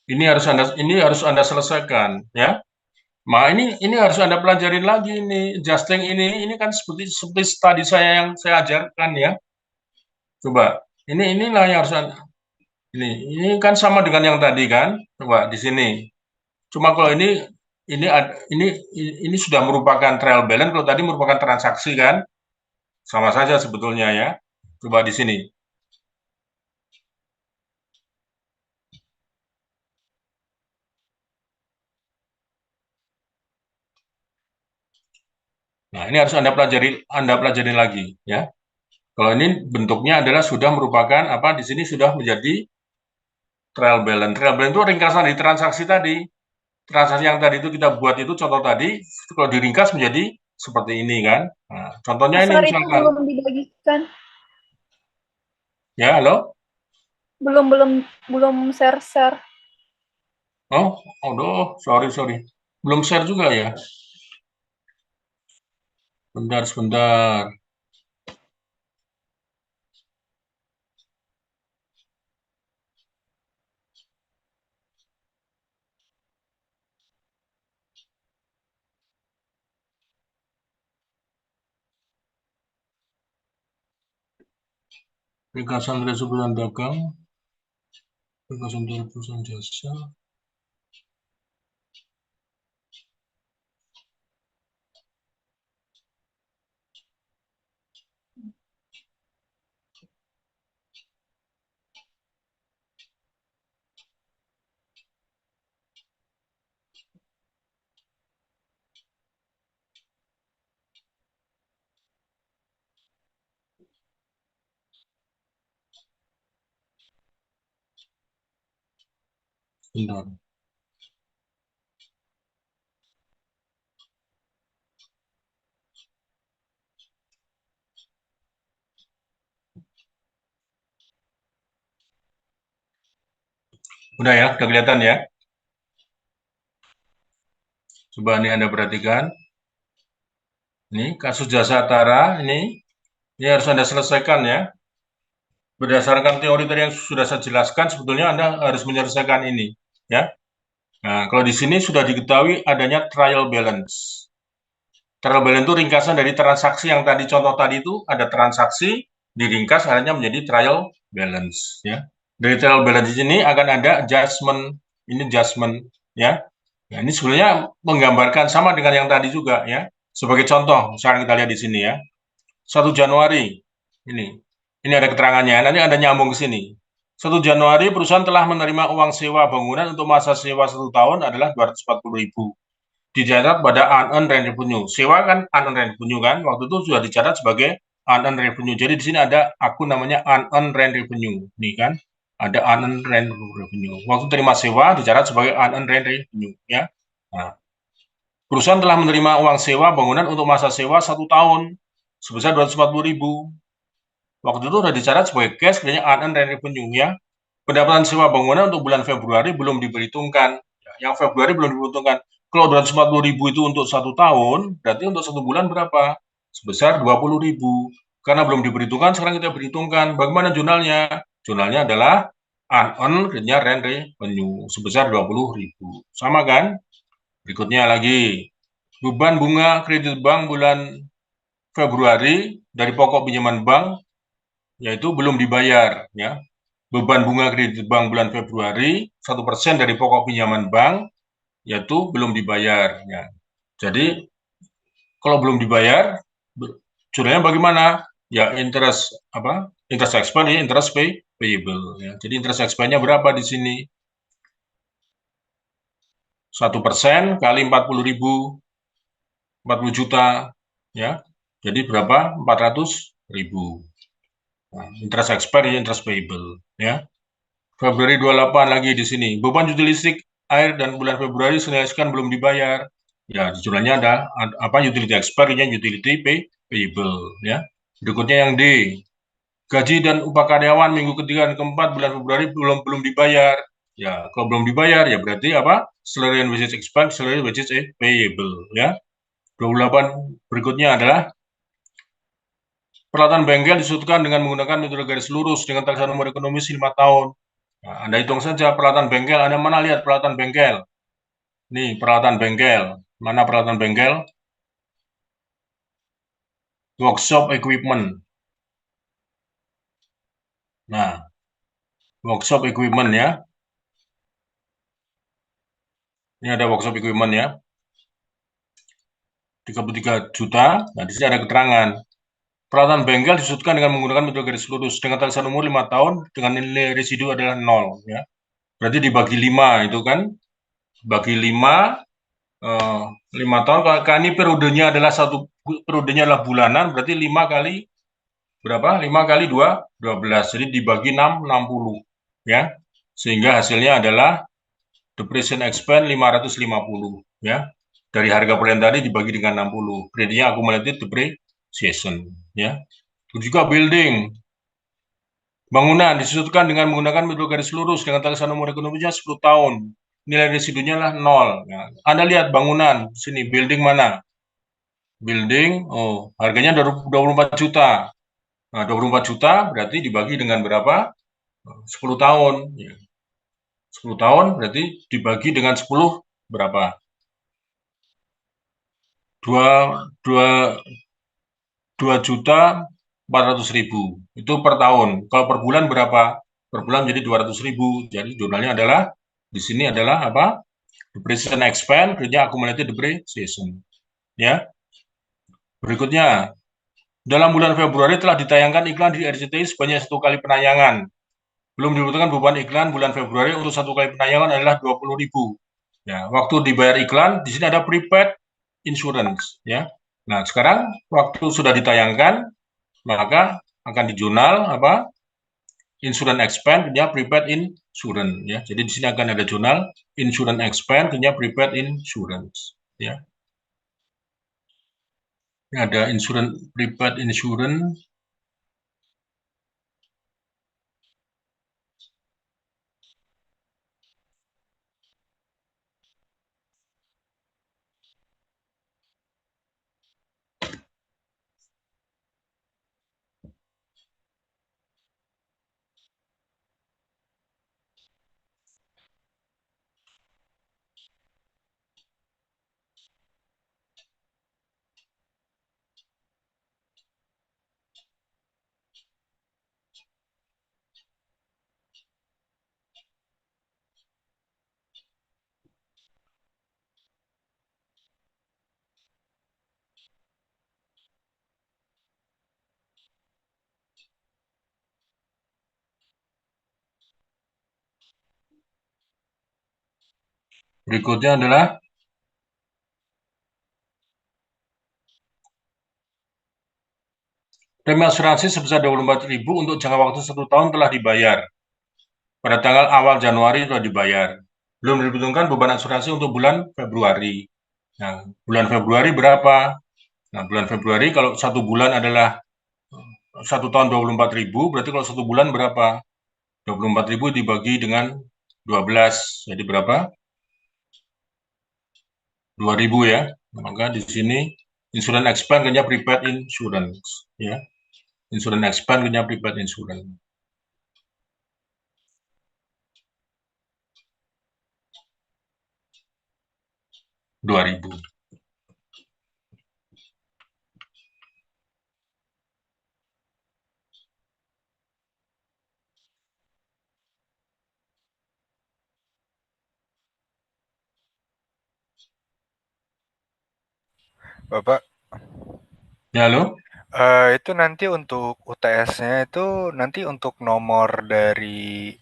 Ini harus Anda selesaikan, ya. Ini harus Anda pelajarin lagi ini, adjusting ini kan seperti tadi yang saya ajarkan ya. Coba, inilah yang harus Anda, ini kan sama dengan yang tadi kan, coba di sini. Cuma kalau ini sudah merupakan trial balance, kalau tadi merupakan transaksi kan, sama saja sebetulnya ya. Coba di sini. Nah, ini harus Anda pelajari lagi ya. Kalau ini bentuknya adalah sudah merupakan di sini sudah menjadi trial balance. Trial balance itu ringkasan dari transaksi tadi. Transaksi yang tadi itu kita buat itu contoh tadi, kalau diringkas menjadi seperti ini kan. Nah, contohnya ini Sir, itu misalkan. belum dibagikan. Ya, halo? Belum share. Oh, aduh, sorry. Belum share juga ya? Sebentar. Ringkasan dari perusahaan dagang, ringkasan dari perusahaan jasa. Bentar. Udah ya, udah kelihatan ya. Coba nih Anda perhatikan. Ini kasus jasa Tara ini harus Anda selesaikan ya. Berdasarkan teori tadi yang sudah saya jelaskan, sebetulnya Anda harus menyelesaikan ini ya. Nah, kalau di sini sudah diketahui adanya trial balance. Trial balance itu ringkasan dari transaksi yang tadi contoh tadi itu ada transaksi diringkas akhirnya menjadi trial balance ya. Dari trial balance ini akan ada adjustment ya. Nah, ini sebenarnya menggambarkan sama dengan yang tadi juga ya. Sebagai contoh, misalnya kita lihat di sini ya. 1 Januari ini ada keterangannya. Nanti Anda nyambung ke sini. 1 Januari perusahaan telah menerima uang sewa bangunan untuk masa sewa 1 tahun adalah 240.000. Dicatat pada unearned revenue. Sewa kan unearned revenue kan? Waktu itu sudah dicatat sebagai unearned revenue. Jadi di sini ada akun namanya unearned revenue. Nih kan? Ada unearned revenue. Waktu terima sewa dicatat sebagai unearned revenue ya. Nah, perusahaan telah menerima uang sewa bangunan untuk masa sewa 1 tahun sebesar 240.000. Waktu itu sudah dicatat sebagai cash, sebenarnya unearned revenue ya. Pendapatan sewa bangunan untuk bulan Februari belum diperhitungkan. Yang Februari belum diperhitungkan. Kalau 240.000 itu untuk 1 tahun, berarti untuk 1 bulan berapa? Sebesar 20.000. Karena belum diperhitungkan, sekarang kita perhitungkan. Bagaimana jurnalnya? Jurnalnya adalah unearned rent revenue sebesar 20.000. Sama kan? Berikutnya lagi, beban bunga kredit bank bulan Februari dari pokok pinjaman bank yaitu belum dibayar ya. Beban bunga kredit bank bulan Februari 1% dari pokok pinjaman bank yaitu belum dibayar ya. Jadi kalau belum dibayar jurnalnya bagaimana? Ya interest expense ya, interest payable ya. Jadi interest expense-nya berapa di sini? 1% kali 40.000, 40 juta ya. Jadi berapa? 400.000. Nah, interest expense ya, interest payable ya. Februari 28 lagi di sini. Beban utility listrik air dan bulan Februari selisihkan belum dibayar. Ya, di jurnalnya ada utility expense-nya utility payable ya. Berikutnya yang D. Gaji dan upah karyawan minggu ketiga dan keempat bulan Februari belum dibayar. Ya, kalau belum dibayar ya berarti salary and wages expense, salary and wages payable ya. 28 berikutnya adalah peralatan bengkel disebutkan dengan menggunakan metode garis lurus dengan taksaan nomor ekonomis 5 tahun. Nah, Anda hitung saja peralatan bengkel. Anda mana lihat peralatan bengkel? Nih, peralatan bengkel. Mana peralatan bengkel? Workshop equipment. Nah, workshop equipment ya. Ini ada workshop equipment ya. 33 juta. Nah, di sini ada keterangan. Peralatan bengkel disebutkan dengan menggunakan metode garis lurus dengan talisan umur 5 tahun dengan nilai residu adalah 0 ya. Berarti dibagi 5 itu kan. Bagi 5 5 tahun kalau ini periodenya adalah bulanan, berarti 5 kali berapa? 5 kali 2 12. Jadi dibagi 6 60 ya. Sehingga hasilnya adalah depreciation expense 550 ya. Dari harga peralihan tadi dibagi dengan 60. Berarti accumulated depreciation ya. Juga building. Bangunan disebutkan dengan menggunakan metode garis lurus dengan talisan umur ekonominya 10 tahun. Nilai residunya lah 0. Nah, Anda lihat bangunan sini, building mana? Building, harganya 24 juta. Nah, 24 juta berarti dibagi dengan berapa? 10 tahun. 10 tahun berarti dibagi dengan 10 berapa? 2.400.000 itu per tahun. Kalau per bulan berapa? Per bulan jadi 200.000. Jadi jurnalnya adalah di sini adalah apa? Depreciation expense, kerja accumulated depreciation. Ya. Berikutnya, dalam bulan Februari telah ditayangkan iklan di RCTI sebanyak 1 kali penayangan. Belum dibutuhkan beban iklan bulan Februari untuk 1 kali penayangan adalah 20.000. Ya, waktu dibayar iklan di sini ada prepaid insurance. Ya. Nah, sekarang waktu sudah ditayangkan, maka akan di jurnal apa? Insurance expense punya prepaid insurance ya. Jadi di sini akan ada jurnal insurance expense punya prepaid insurance ya. Ini ada insurance prepaid insurance. Berikutnya adalah premi asuransi sebesar 24.000 untuk jangka waktu 1 tahun telah dibayar. Pada tanggal awal Januari sudah dibayar. Belum diperhitungkan beban asuransi untuk bulan Februari. Nah, bulan Februari berapa? Nah, bulan Februari kalau 1 bulan adalah 1 tahun 24.000, berarti kalau 1 bulan berapa? 24.000 dibagi dengan 12, jadi berapa? 2.000 ya. Maka di sini insurance expense hanya prepaid insurance ya. Insurance expense hanya prepaid insurance. Rp2.000. Bapak, Ya, halo? itu nanti untuk UTS-nya itu nanti untuk nomor dari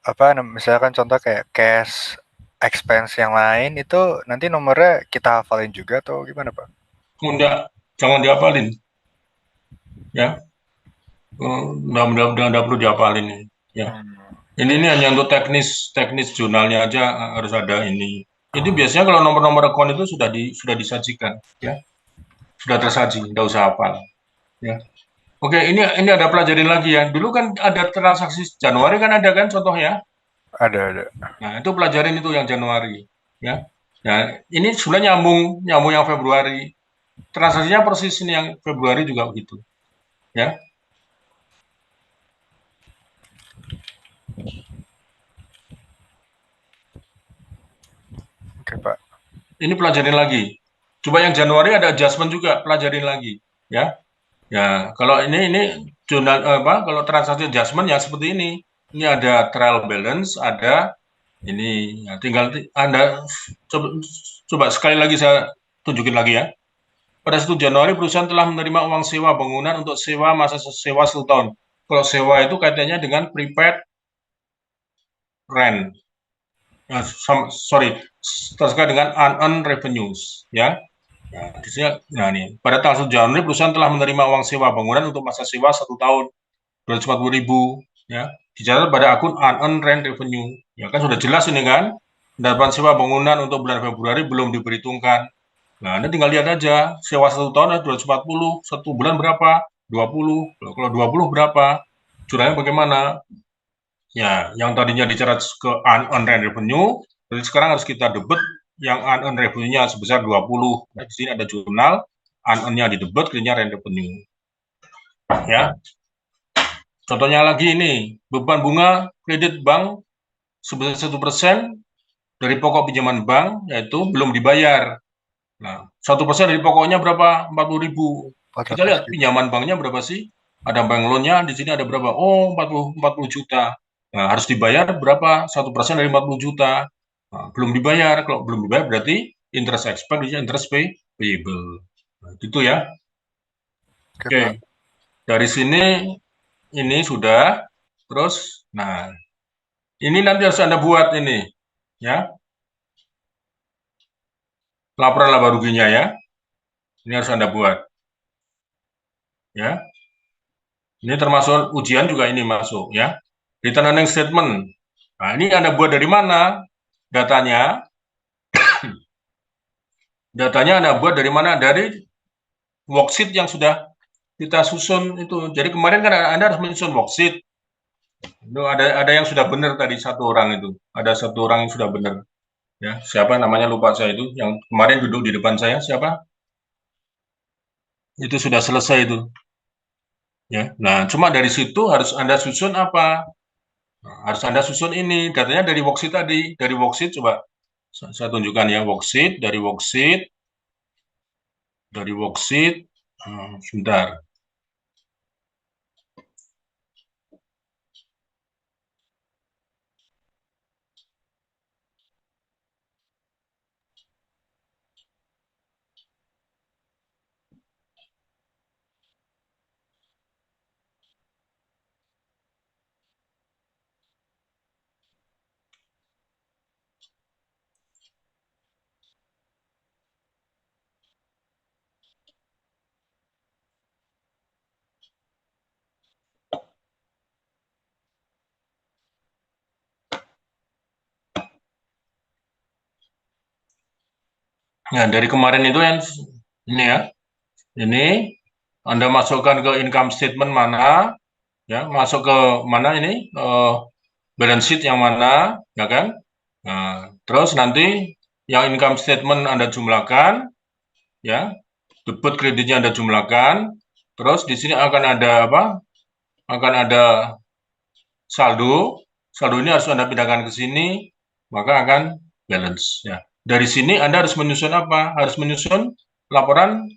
apa misalkan contoh kayak cash expense yang lain itu nanti nomornya kita hafalin juga atau gimana, Pak? Enggak, jangan dihafalin. Ya. Enggak perlu dihafalin ya. Ini hanya untuk teknis jurnalnya aja harus ada ini. Itu biasanya kalau nomor-nomor akun itu sudah disajikan ya. Sudah tersaji, enggak usah hafal. Ya. Oke, ini ada pelajarin lagi ya. Dulu kan ada transaksi Januari kan ada kan contohnya? Ada. Nah, itu pelajarin itu yang Januari ya. Nah, ini sebenarnya nyambung yang Februari. Transaksinya persis ini yang Februari juga begitu. Ya. Oke, Pak. Ini pelajarin lagi. Coba yang Januari ada adjustment juga, pelajarin lagi, ya. Ya, kalau ini jurnal kalau transaksi adjustment ya seperti ini. Ini ada trial balance, ada ini. Ya, tinggal Anda coba sekali lagi saya tunjukin lagi ya. Pada 1 Januari perusahaan telah menerima uang sewa bangunan untuk sewa masa sewa 1 tahun. Kalau sewa itu kaitannya dengan prepaid rent. Terkait dengan unearned revenues, ya. Nah, di sini, nih, pada tanggal 1 Januari perusahaan telah menerima uang sewa bangunan untuk masa sewa 1 tahun, 240.000, ya. Dicatat pada akun unearned rent revenue. Ya kan sudah jelas ini kan. Pendapatan sewa bangunan untuk bulan Februari belum diperhitungkan. Nah, Anda tinggal lihat aja, sewa 1 tahun 240, 1 bulan berapa? 20. Kalau 20 berapa? Curahnya bagaimana? Ya, yang tadinya dicatat ke unearned rent revenue, jadi sekarang harus kita debit yang unearned revenue-nya sebesar 20. Nah, di sini ada jurnal, unearned-nya didebit, kreditnya rent revenue. Ya. Contohnya lagi ini, beban bunga kredit bank sebesar 1% dari pokok pinjaman bank, yaitu belum dibayar. Nah, 1% dari pokoknya berapa? 40.000. Kita lihat pinjaman banknya berapa sih? Ada bank loan-nya, di sini ada berapa? Oh, 40 juta. Nah, harus dibayar berapa? 1% dari 40 juta. Nah, belum dibayar. Kalau belum dibayar berarti interest expense, interest payable. Nah, gitu ya. Oke. Dari sini ini sudah. Terus, nah, ini nanti harus Anda buat ini, ya. Laporan laba ruginya ya. Ini harus Anda buat. Ya. Ini termasuk ujian juga ini masuk ya. Return earning statement. Nah, ini Anda buat dari mana? Datanya. Datanya Anda buat dari mana? Dari worksheet yang sudah kita susun itu. Jadi kemarin kan Anda harus menyusun worksheet. Itu ada yang sudah benar tadi, 1 orang itu. Ada 1 orang yang sudah benar. Ya, siapa namanya lupa saya itu, yang kemarin duduk di depan saya, siapa? Itu sudah selesai itu. Ya. Nah, cuma dari situ harus Anda susun apa? Nah, harus Anda susun ini, datanya dari worksheet tadi. Dari worksheet coba saya tunjukkan ya, worksheet, sebentar. Nah, dari kemarin itu yang ini ya. Ini Anda masukkan ke income statement mana, ya, masuk ke mana ini, balance sheet yang mana, ya kan? Nah, terus nanti yang income statement Anda jumlahkan, ya, debit kreditnya Anda jumlahkan, terus di sini akan ada apa? Akan ada saldo. Saldo ini harus Anda pindahkan ke sini, maka akan balance, ya. Dari sini Anda harus menyusun apa? Harus menyusun laporan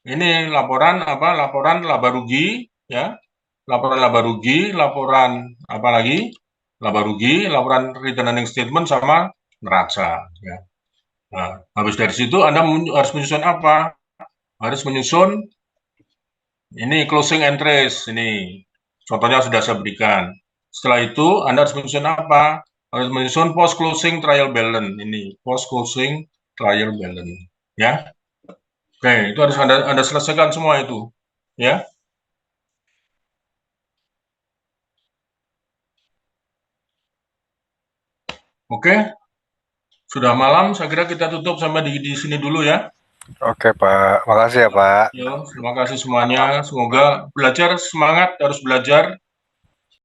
ini, laporan apa? Laporan laba rugi, ya. Laporan laba rugi, laporan apa lagi? Laba rugi, laporan return earning statement sama neraca, ya. Nah, habis dari situ Anda harus menyusun apa? Harus menyusun ini closing entries ini. Contohnya sudah saya berikan. Setelah itu Anda harus menyusun apa? Harus menyusun post closing trial balance ini, post closing trial balance, ya. Oke, itu harus Anda selesaikan semua itu, ya. Oke. Sudah malam, saya kira kita tutup sampai di sini dulu ya. Oke, Pak. Makasih ya, Pak. Yo, terima kasih semuanya. Semoga belajar, semangat, harus belajar.